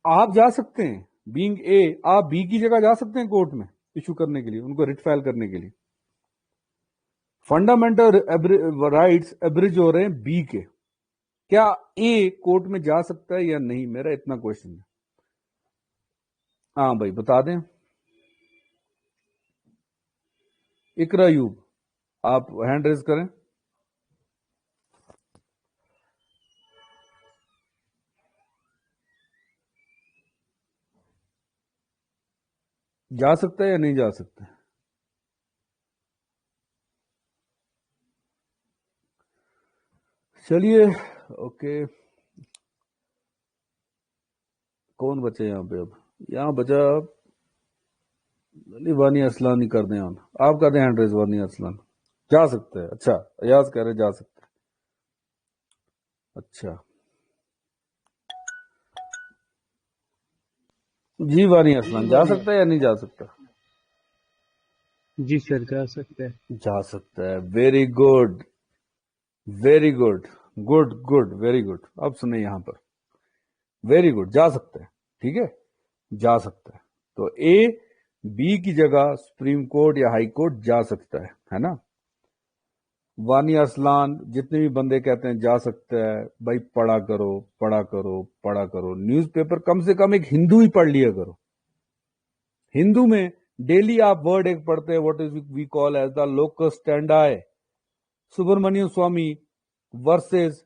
S1: آپ جا سکتے ہیں بینگ اے, آپ بی کی جگہ جا سکتے ہیں کورٹ میں ایشو کرنے کے لیے, ان کو ریٹ فائل کرنے کے لیے؟ فنڈامنٹل رائٹس ابرج ہو رہے ہیں بی کے. کیا اے کورٹ میں جا سکتا ہے یا نہیں؟ میرا اتنا کوشچن ہے. ہاں بھائی بتا دیں. اقرا ایوب, آپ ہینڈ ریز کریں. جا سکتا ہے یا نہیں جا سکتا؟ چلیے اوکے. کون بچے یہاں پہ؟ اب یہاں بچا وانی ارسلان نہیں کر دیں, آپ کر دیں ہینڈ ریز. وانی ارسلان جا سکتا ہے. اچھا, ایاز کہہ رہے جا سکتا ہے. اچھا جی, وانی ارسلان جا سکتا ہے یا نہیں جا سکتا؟
S3: جی سر جا سکتے ہیں.
S1: جا سکتا ہے. Very good, very good, good good, very good. اب سنیں یہاں پر, ویری گڈ, جا سکتا ہے. ٹھیک ہے, جا سکتا ہے. تو اے بی کی جگہ سپریم کورٹ یا ہائی کورٹ جا سکتا ہے نا. وانی ارسلان جتنے بھی بندے کہتے ہیں جا سکتا ہے, بھائی پڑھا کرو, پڑھا کرو, پڑھا کرو. نیوز پیپر کم سے کم ایک ہندو ہی پڑھ لیا کرو. ہندو میں ڈیلی آپ ورڈ ایک پڑھتے ہیں, what is we call as the locus standi. Subramaniam Swamy versus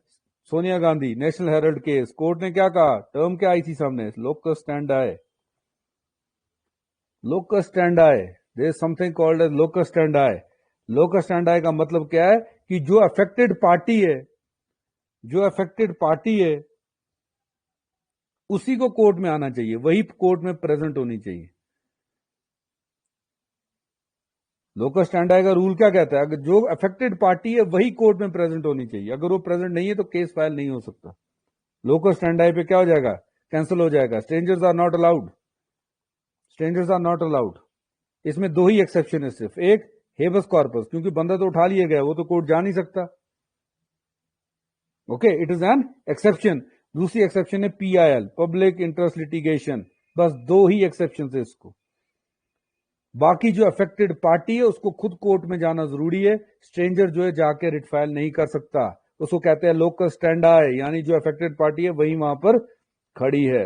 S1: Sonia Gandhi, national herald case. Court نے کیا کہا, ٹرم کیا آئی تھی سامنے, locus standi. Locus standi, there is something called as locus standi. Locus standi کا مطلب کیا ہے کہ جو افیکٹڈ پارٹی ہے, جو افیکٹڈ پارٹی ہے اسی کو کورٹ میں آنا چاہیے, وہی کورٹ میں پریزنٹ ہونی چاہیے. لوکس اسٹینڈائی کا رول کیا کہتا ہے, اگر جو افیکٹڈ پارٹی ہے وہی کورٹ میں پریزنٹ ہونی چاہیے. اگر وہ پریزنٹ نہیں ہے تو کیس فائل نہیں ہو سکتا. لوکس اسٹینڈائی پہ کیا ہو جائے گا, کینسل ہو جائے گا. Strangers are not allowed, strangers are not allowed. اس میں 2 ہی ایکسیپشن ہے صرف. ایک ہیبس کارپس, کیونکہ بندہ تو اٹھا لیا گیا, وہ تو کورٹ جا نہیں سکتا. Okay, it is an exception. دوسری ایکسیپشن ہے P I L, public interest litigation. بس 2 ہی ایکسیپشن ہے اس کو. باقی جو افیکٹڈ پارٹی ہے اس کو خود کورٹ میں جانا ضروری ہے. اسٹرینجر جو ہے جا کے ریٹ فائل نہیں کر سکتا. اس کو کہتے ہیں لوکل اسٹینڈائی, یعنی جو افیکٹڈ پارٹی ہے وہی وہاں پر کھڑی ہے.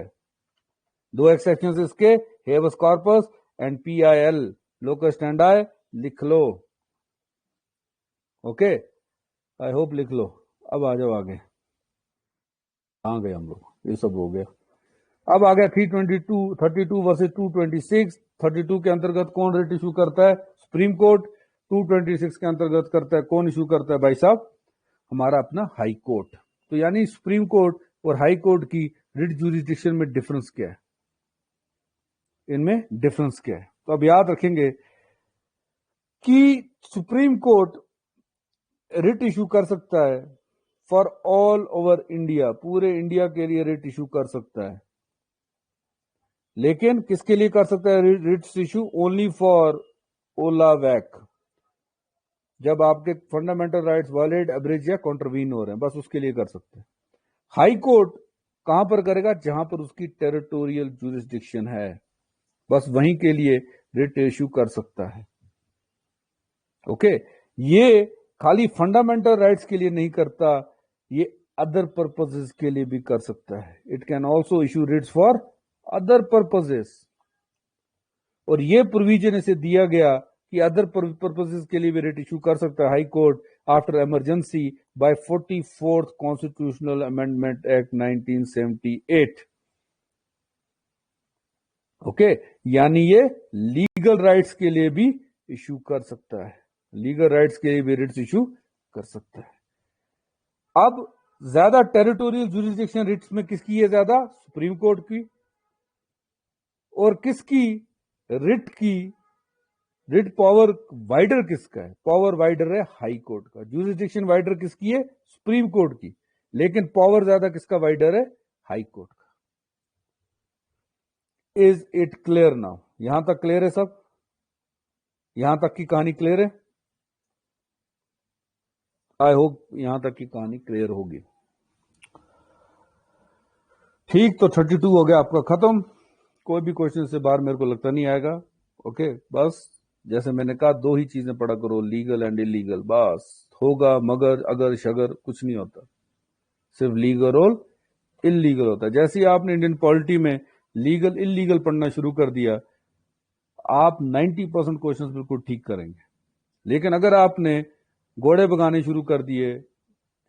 S1: 2 ایکسیپشن اس کے, habeas corpus and P I L. Local standi لکھ لو. اوکے, آئی ہوپ لکھ لو. اب آ جاؤ آگے. کہاں گئے ہم لوگ, یہ سب ہو گیا. اب آ گیا 32 ورسز 226. 32 کے انترگت کون ریٹ ایشو کرتا ہے؟ Supreme court. 226 کے انترگت کرتا ہے کون ایشو کرتا ہے بھائی صاحب؟ ہمارا اپنا ہائی کورٹ. تو یعنی سپریم کورٹ اور ہائی کورٹ کی ریٹ جوریسڈکشن میں ڈفرنس کیا ہے؟ ان میں ڈفرنس کیا ہے؟ تو اب یاد رکھیں گے کہ سپریم کورٹ ریٹ ایشو کر سکتا ہے فار آل اوور انڈیا، پورے انڈیا کے لیے ریٹ ایشو کر سکتا ہے. لیکن کس کے لیے کر سکتا ہے ریٹ ایشو؟ اونلی فار اولا ویک، جب آپ کے فنڈامنٹل رائٹس وائلیٹ، ابریج یا کانٹروین ہو رہے ہیں، بس اس کے لیے کر سکتے ہیں. ہائی کورٹ کہاں پر کرے گا؟ جہاں پر اس کی ٹیریٹوریل جورسڈکشن ہے، بس وہیں کے لیے ریٹ ایشو کر سکتا ہے. اوکے، یہ خالی فنڈامنٹل رائٹس کے لیے نہیں کرتا، یہ ادر پرپزز کے لیے بھی کر سکتا ہے. It can also issue rates for other purposes, اور یہ پروویژن اسے دیا گیا کہ ادر پرپزز کے لیے بھی ریٹ ایشو کر سکتا ہے high court after emergency by 44th constitutional amendment act 1978. Okay, یعنی یہ لیگل رائٹس کے لیے بھی ایشو کر سکتا ہے، لیگل رائٹس کے لیے بھی ریٹس ایشو کر سکتا ہے. اب زیادہ ٹیریٹوریل جورسڈکشن ریٹس میں کس کی ہے؟ زیادہ سپریم کورٹ کی. اور کس کی ریٹ پاور وائڈر کس کا ہے؟ پاور وائڈر ہے ہائی کورٹ کا. جورسڈکشن وائڈر کس کی ہے؟ سپریم کورٹ کی. لیکن پاور زیادہ کس کا وائڈر ہے؟ ہائی کورٹ کا. از اٹ کلیئر ناؤ؟ یہاں تک کلیئر ہے سب؟ یہاں تک کی کہانی کلیئر ہے؟ آئی ہوپ یہاں تک کی کہانی کلیئر ہوگی. ٹھیک، تو 32 ہو گیا آپ کا ختم. کوئی بھی کوشچن سے باہر میرے کو لگتا نہیں آئے گا. اوکے، بس جیسے میں نے کہا دو ہی چیزیں پڑھا کرو، لیگل اینڈ انلیگل. بس ہوگا مگر اگر شگر کچھ نہیں ہوتا، صرف لیگل اور انلیگل ہوتا ہے. جیسے آپ نے انڈین پالیٹی میں لیگل انلیگل پڑھنا شروع کر دیا، آپ 90% کوشچنز بالکل ٹھیک کریں گے. لیکن اگر آپ نے گھوڑے بگانے شروع کر دیے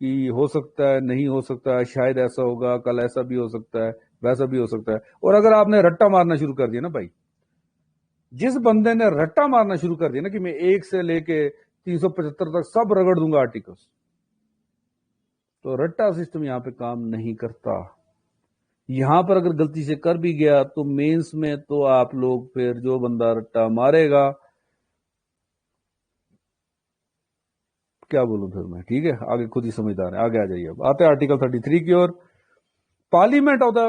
S1: کہ ہو سکتا ہے، نہیں ہو سکتا ہے، شاید ایسا ہوگا، کل ایسا بھی ہو سکتا ہے، ویسا بھی ہو سکتا ہے، اور اگر آپ نے رٹا مارنا شروع کر دیا نا بھائی، جس بندے نے رٹا مارنا شروع کر دیا نا کہ میں 1 سے لے کے 375 تک سب رگڑ دوں گا آرٹیکلز، تو رٹا سسٹم یہاں پہ کام نہیں کرتا. یہاں پر اگر غلطی سے کر بھی گیا تو مینس میں تو آپ لوگ پھر جو بندہ رٹا مارے گا، کیا بولوں پھر میں، ٹھیک ہے، آگے خود ہی سمجھدار ہے. آگے آ جائیے. اب آتے ہیں آرٹیکل 33 کی اور. Parliament of the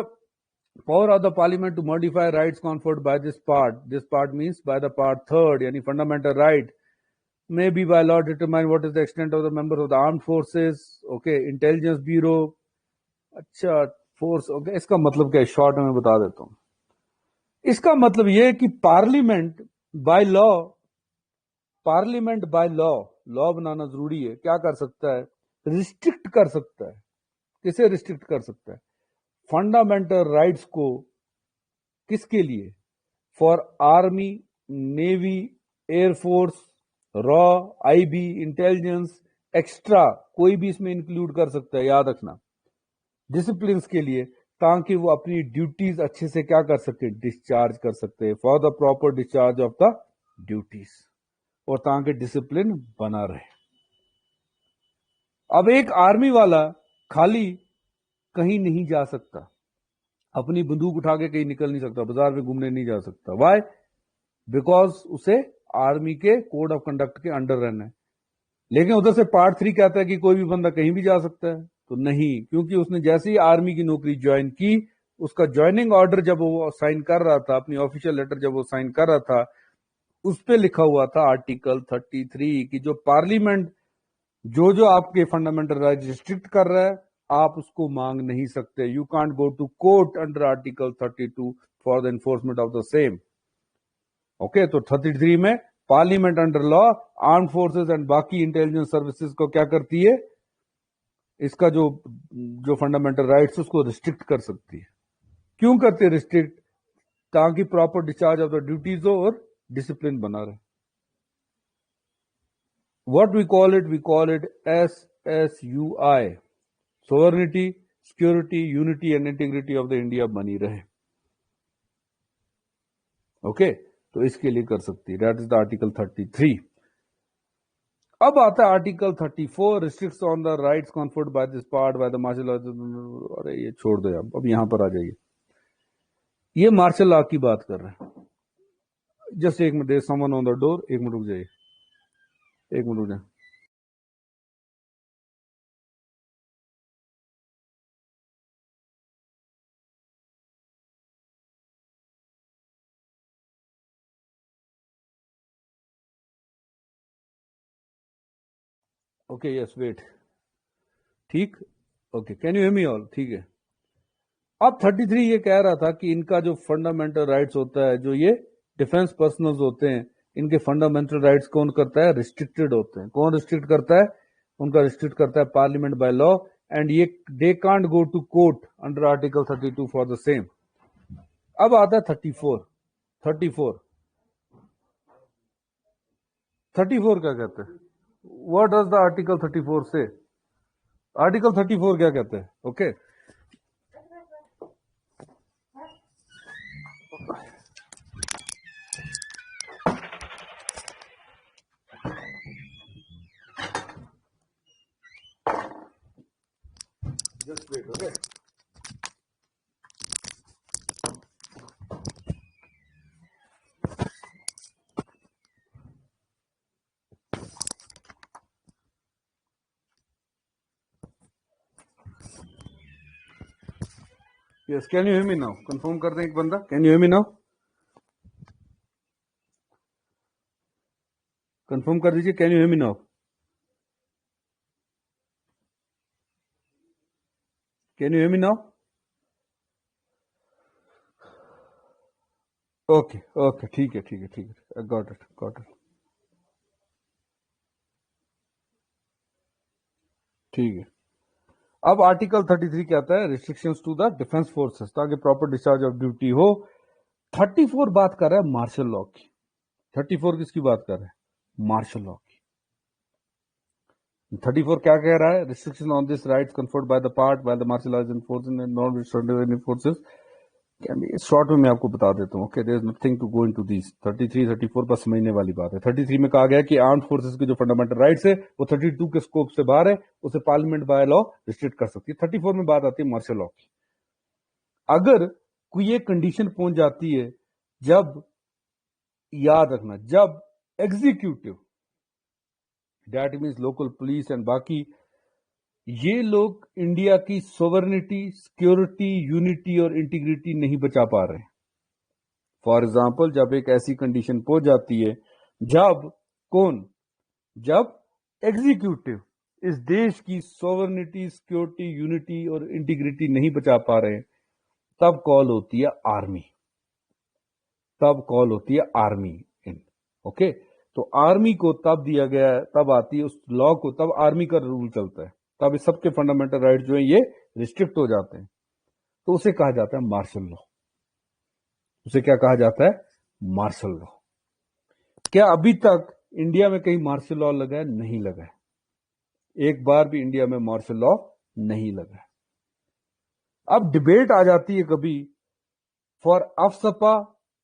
S1: power of the parliament to modify rights conferred by this part means by the part third, یعنی fundamental right, may be by law determine what is the extent of the members of the armed forces. okay, intelligence bureau. اچھا، فورس. اوکے، اس کا مطلب کیا ہے؟ شارٹ میں بتا دیتا ہوں. اس کا مطلب یہ کہ پارلیمنٹ بائی لا بنانا ضروری ہے. کیا کر سکتا ہے؟ ریسٹرکٹ کر سکتا ہے. کسے ریسٹرکٹ کر سکتا ہے؟ فنڈامنٹل رائٹس کو. کس کے لیے؟ For army, navy, air force, را، آئی بی، انٹیلیجنس، ایکسٹرا کوئی بھی اس میں انکلوڈ کر سکتا ہے. یاد رکھنا، ڈسپلنس کے لیے، تاکہ وہ اپنی ڈیوٹیز اچھے سے کیا کر سکتے؟ ڈسچارج کر سکتے. For the proper discharge of the duties, اور تاکہ ڈسپلن بنا رہے. اب ایک آرمی والا خالی کہیں نہیں جا سکتا، اپنی بندوق اٹھا کے کہیں نکل نہیں سکتا، بازار میں گھومنے نہیں جا سکتا. وائی؟ بیکاز اسے آرمی کے کوڈ آف کنڈکٹ کے انڈر رہنا ہے. لیکن ادھر سے پارٹ 3 کہتا ہے کہ کوئی بھی بندہ کہیں بھی جا سکتا ہے. تو نہیں، کیونکہ اس نے جیسے ہی آرمی کی نوکری جوائن کی، اس کا جوائننگ آرڈر جب وہ سائن کر رہا تھا، اپنی آفیشیل لیٹر جب وہ سائن کر رہا تھا، اس پہ لکھا ہوا تھا آرٹیکل 33 کی جو پارلیمنٹ جو آپ کے فنڈامنٹل رائٹ ریسٹرکٹ کر رہا ہے، آپ اس کو مانگ نہیں سکتے. You can't go to court under article 32 for the enforcement of the same. Okay, تو 33 میں parliament under law arm forces and باقی انٹیلیجنس سروسز کو کیا کرتی ہے؟ اس کا جو فنڈامنٹل رائٹس اس کو ریسٹرکٹ کر سکتی ہے. کیوں کرتے ریسٹرکٹ؟ تاکہ proper discharge of the duties ہو اور ڈسپلن بنا رہے. What we call it SSUI. Sovereignty, security, unity and integrity of the India بنی رہے. اوکے تو اس کے لیے کر سکتی ہے. That is the article 33. اب آتا ہے article 34 restricts on the rights conferred by this part by the martial law. ارے یہ چھوڑ دو اب یہاں پر آ جائیے. یہ مارشل لا کی بات کر رہے ہیں. جسٹ ایک منٹ, سمون آن دا ڈور. ایک منٹ رک جائیے, ایک منٹ رک جائیں. Okay yes wait. ٹھیک, okay can you hear me all. ٹھیک ہے. اب 33 یہ کہہ رہا تھا کہ ان کا جو فنڈامنٹل رائٹس ہوتا ہے, جو یہ ڈیفenس پرسنلز ہوتے ہیں, ان کے فنڈامنٹل رائٹس کون کرتا ہے؟ ریسٹرکٹڈ ہوتے ہیں. کون ریسٹرکٹ کرتا ہے؟ ان کا ریسٹرکٹ کرتا ہے پارلیمنٹ بائی لا, اینڈ یہ they can't go to court under article 32 for the same. اب آتا ہے 34 کیا کہتے ہیں؟ واٹ ڈز دا آرٹیکل 34 سے؟ آرٹیکل 34 کیا کہتے ہیں؟ Okay just wait, okay? Yes, can you hear me now? Confirm کر دیں ایک بندہ. Can you hear me now? Confirm کر دیجیے. Can you hear me now? Can you hear me now? Okay, okay, ٹھیک ہے. I got it. ٹھیک ہے. اب آرٹیکل 33 کیا آتا ہے؟ Restrictions to the defence forces, تاکہ پراپر ڈسچارج آف ڈیوٹی ہو. 34 بات کر رہا ہے مارشل لا کی. 34 کس کی بات کر رہا ہے؟ مارشل لا کی. 34 کیا کہہ رہا ہے؟ Restriction on this rights conferred by the part by the martial law forces. Short میں آپ کو بتا دیتا ہوں. Okay, there is nothing to go into this. 33 34 بس سمجھنے والی بات ہے. 33 میں کہا گیا کہ آرمڈ فورسز کے جو فنڈامنٹل رائٹس ہے وہ 32 کے اسکوپ سے باہر ہے, اسے پارلیمنٹ بائی لا ریسٹرکٹ کر سکتی ہے. 34 میں بات آتی ہے مارشل لا کی. اگر کوئی ایک کنڈیشن پہنچ جاتی ہے, جب, یاد رکھنا, جب executive, that means local police and باقی, یہ لوگ انڈیا کی سوورنٹی, سیکورٹی, یونٹی اور انٹیگریٹی نہیں بچا پا رہے. فار ایگزامپل, جب ایک ایسی کنڈیشن پہنچ جاتی ہے جب ایگزیکیوٹو اس دیش کی سوورنٹی, سیکورٹی, یونٹی اور انٹیگریٹی نہیں بچا پا رہے, تب کال ہوتی ہے آرمی. اوکے, تو آرمی کو تب دیا گیا ہے, تب آتی ہے اس لا کو, تب آرمی کا رول چلتا ہے, تب اس سب کے فنڈامنٹل رائٹ جو ہیں یہ ریسٹرکٹ ہو جاتے ہیں. تو اسے کہا جاتا ہے مارشل لا. اسے کیا کہا جاتا ہے؟ Martial law. کیا ابھی تک انڈیا میں کہیں مارشل لا لگا ہے؟ نہیں لگا ہے. ایک بار بھی انڈیا میں مارشل لا نہیں لگا ہے. اب ڈبیٹ آ جاتی ہے کبھی for AFSPA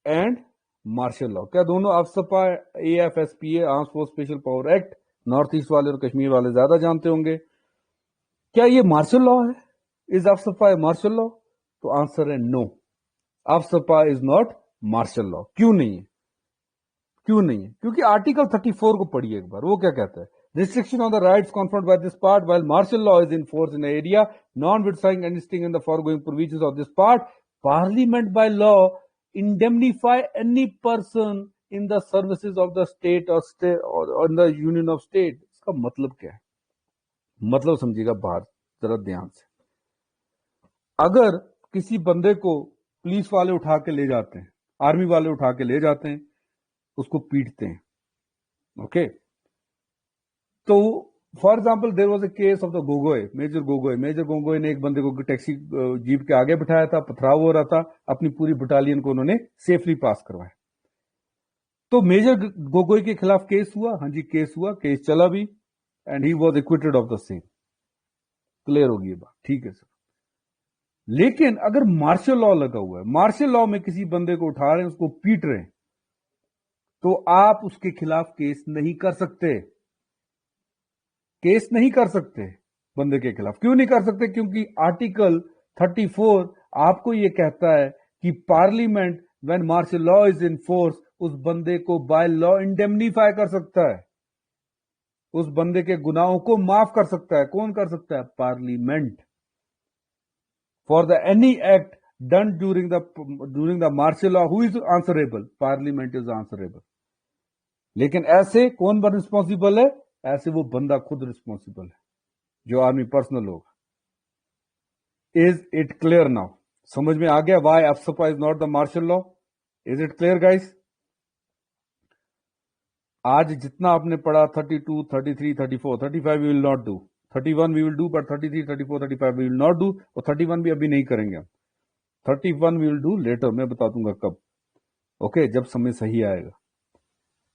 S1: and martial law. کیا دونوں AFSPA, AFSPA, arms force special power act, north east والے اور کشمیر والے زیادہ جانتے ہوں گے, کیا یہ مارشل لا ہے؟ از افسپا اے مارشل لا؟ تو آنسر ہے نو, AFSPA is not martial law. کیوں نہیں ہے؟ کیونکہ آرٹیکل 34 کو پڑھیے ایک بار. وہ کیا کہتا ہے؟ Restriction on the rights conferred by this part while martial law is in force in area non withstanding any in the foregoing provisions of this part, parliament by law indemnify any person in the services of the state or in the union of state. اس کا مطلب کیا ہے؟ مطلب سمجھیے گا باہر ذرا دھیان سے. اگر کسی بندے کو پولیس والے اٹھا کے لے جاتے ہیں, آرمی والے اٹھا کے لے جاتے ہیں, اس کو پیٹتے ہیں, اوکے, تو for example there was a case of the Gogoi, major Gogoi نے ایک بندے کو ٹیکسی جیپ کے آگے بٹھایا تھا, پتھراؤ ہو رہا تھا, اپنی پوری بٹالین کو انہوں نے سیفلی پاس کروایا. تو میجر گوگوئے کے خلاف کیس ہوا, ہاں جی کیس ہوا, کیس چلا بھی, and he was acquitted of the same. Clear ہوگی یہ بات؟ ٹھیک ہے سر. لیکن اگر مارشل لا لگا ہوا ہے, مارشل لا میں کسی بندے کو اٹھا رہے ہیں, اس کو پیٹ رہے ہیں, تو آپ اس کے خلاف کیس نہیں کر سکتے, کیس نہیں کر سکتے بندے کے خلاف. کیوں نہیں کر سکتے؟ کیونکہ آرٹیکل 34 آپ کو یہ کہتا ہے کہ parliament when martial law is in force اس بندے کو بائی لا انڈیمنیفائی کر سکتا ہے, اس بندے کے گناہوں کو معاف کر سکتا ہے. کون کر سکتا ہے؟ Parliament. For the any act done during the martial law who is answerable? Parliament is answerable. لیکن ایسے کون ریسپانسبل ہے؟ ایسے وہ بندہ خود ریسپانسبل ہے جو آرمی پرسنل ہوگا. Is it clear now? سمجھ میں آ گیا why AFSPA is not the martial law? Is it clear guys? آج جتنا آپ نے پڑھا 32, 33, 34, 35 we will not do, 31 we will do, but 33, 34, 35 we will not do, اور 31 بھی ابھی نہیں کریں گے ہم. 31 we will do later, میں بتا دوں گا کب. اوکے, جب سمے صحیح آئے گا.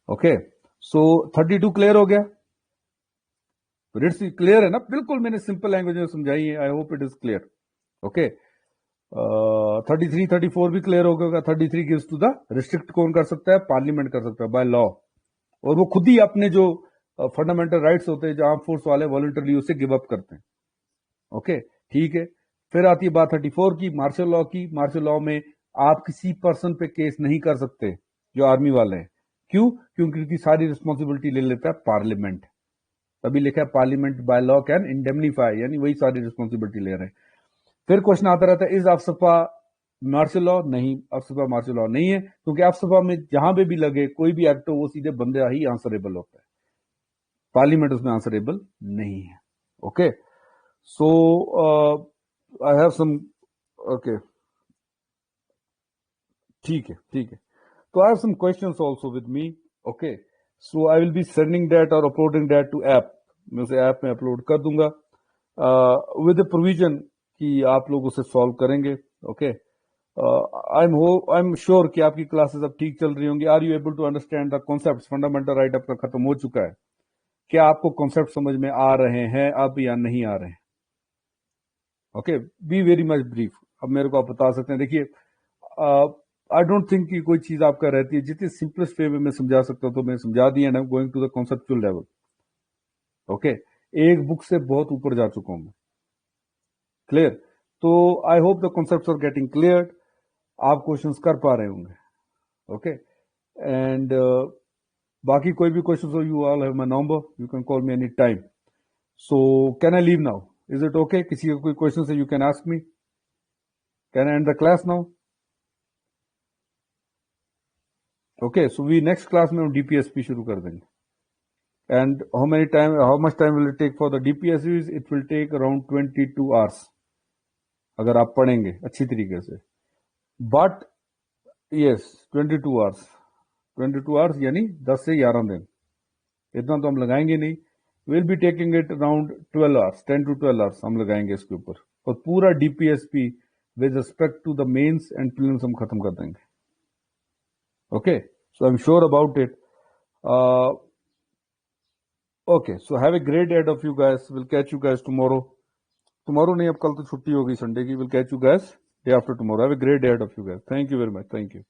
S1: اوکے, سو 32 کلیئر ہو گیا؟ کلیئر ہے نا؟ بالکل میں نے سمپل لینگویج میں سمجھائی ہے. I hope it is clear. Okay, 33, 34 بھی کلیئر ہو گیا. 33 gives to the ریسٹرکٹ کون کر سکتا ہے؟ پارلیمنٹ کر سکتا ہے بائی لا, اور وہ خود ہی اپنے جو فنڈامنٹل رائٹس ہوتے ہیں جو آرم فورس والے والنٹرلی اسے گیو اپ کرتے ہیں. اوکے, ٹھیک ہے. پھر آتی ہے بات 34 کی, مارشل لا کی. مارشل لا میں آپ کسی پرسن پہ کیس نہیں کر سکتے جو آرمی والے ہیں. کیوں؟ کیونکہ ان کی ساری رسپانسبلٹی لے لیتا ہے پارلیمنٹ. ابھی لکھا ہے پارلیمنٹ بائی لا کین انڈیمنیفائی, یعنی وہی ساری رسپانسبلٹی لے رہے ہیں. پھر کوشچن آتا رہتا ہے از افسپا مارشل لا؟ نہیں, افسپا مارشل لا نہیں ہے, کیونکہ افسپا میں جہاں پہ بھی لگے کوئی بھی ایکٹ ہو وہ سیدھے بندہ ہی آنسریبل ہوتا ہے, پارلیمنٹ اس میں آنسریبل نہیں ہے. Okay, so I have some. Okay, ٹھیک ہے, ٹھیک ہے. تو I have some questions also with me. Okay, so I will be sending that or uploading that to app. میں اسے ایپ میں اپلوڈ کر دوں گا ود اے پروویژن کہ آپ لوگ اسے سالو کریں گے. اوکے, آئی ایم شیور کہ آپ کی کلاسز اب ٹھیک چل رہی ہوں گی. Are you able to understand the concept? Fundamental right آپ کا ختم ہو چکا ہے. کیا آپ کو کانسیپٹ سمجھ میں آ رہے ہیں اب یا نہیں آ رہے ہیں؟ Okay, be very much brief. اب میرے کو آپ بتا سکتے ہیں. دیکھیے, آئی ڈونٹ تھنک کہ کوئی چیز آپ کا رہتی ہے. جتنی سمپلسٹ وے میں سمجھا سکتا ہوں تو میں سمجھا دیا نا, going to the conceptual level. Okay, ایک بک سے بہت اوپر جا چکا ہوں میں. کلیئر؟ تو I hope the concepts are getting clear. آپ کوشچنس کر پا رہے ہوں گے. اوکے, اینڈ باقی کوئی بھی کوشچنس ہو, you all have my number, you can call me any time. So can I leave now? Is it okay? کسی کا کوئی کوشچن ہے you can ask me. Can I end the class now? Okay, so we next class میں ہم ڈی پی ایس پی شروع کر دیں گے. And how much time will it take for the D P S Ps? It will take around 22 hours اگر آپ پڑھیں گے اچھی طریقے سے. بٹ یس 22 hours, 22 hours یعنی 10 سے 11 دن. اتنا تو ہم لگائیں گے نہیں. We'll be taking it around 12 hours, 10 to 12 hours ہم لگائیں گے اس کے اوپر, اور پورا D P S P with respect to the mains and prelims ہم ختم کر دیں گے. Okay, so I am sure about it. Okay, so have a great day of you guys. Will catch you guys tomorrow. Tomorrow نہیں, اب کل تو چھٹی ہوگی سنڈے کی. Will catch you guys day after tomorrow. Have a great day of you guys. Thank you very much. Thank you.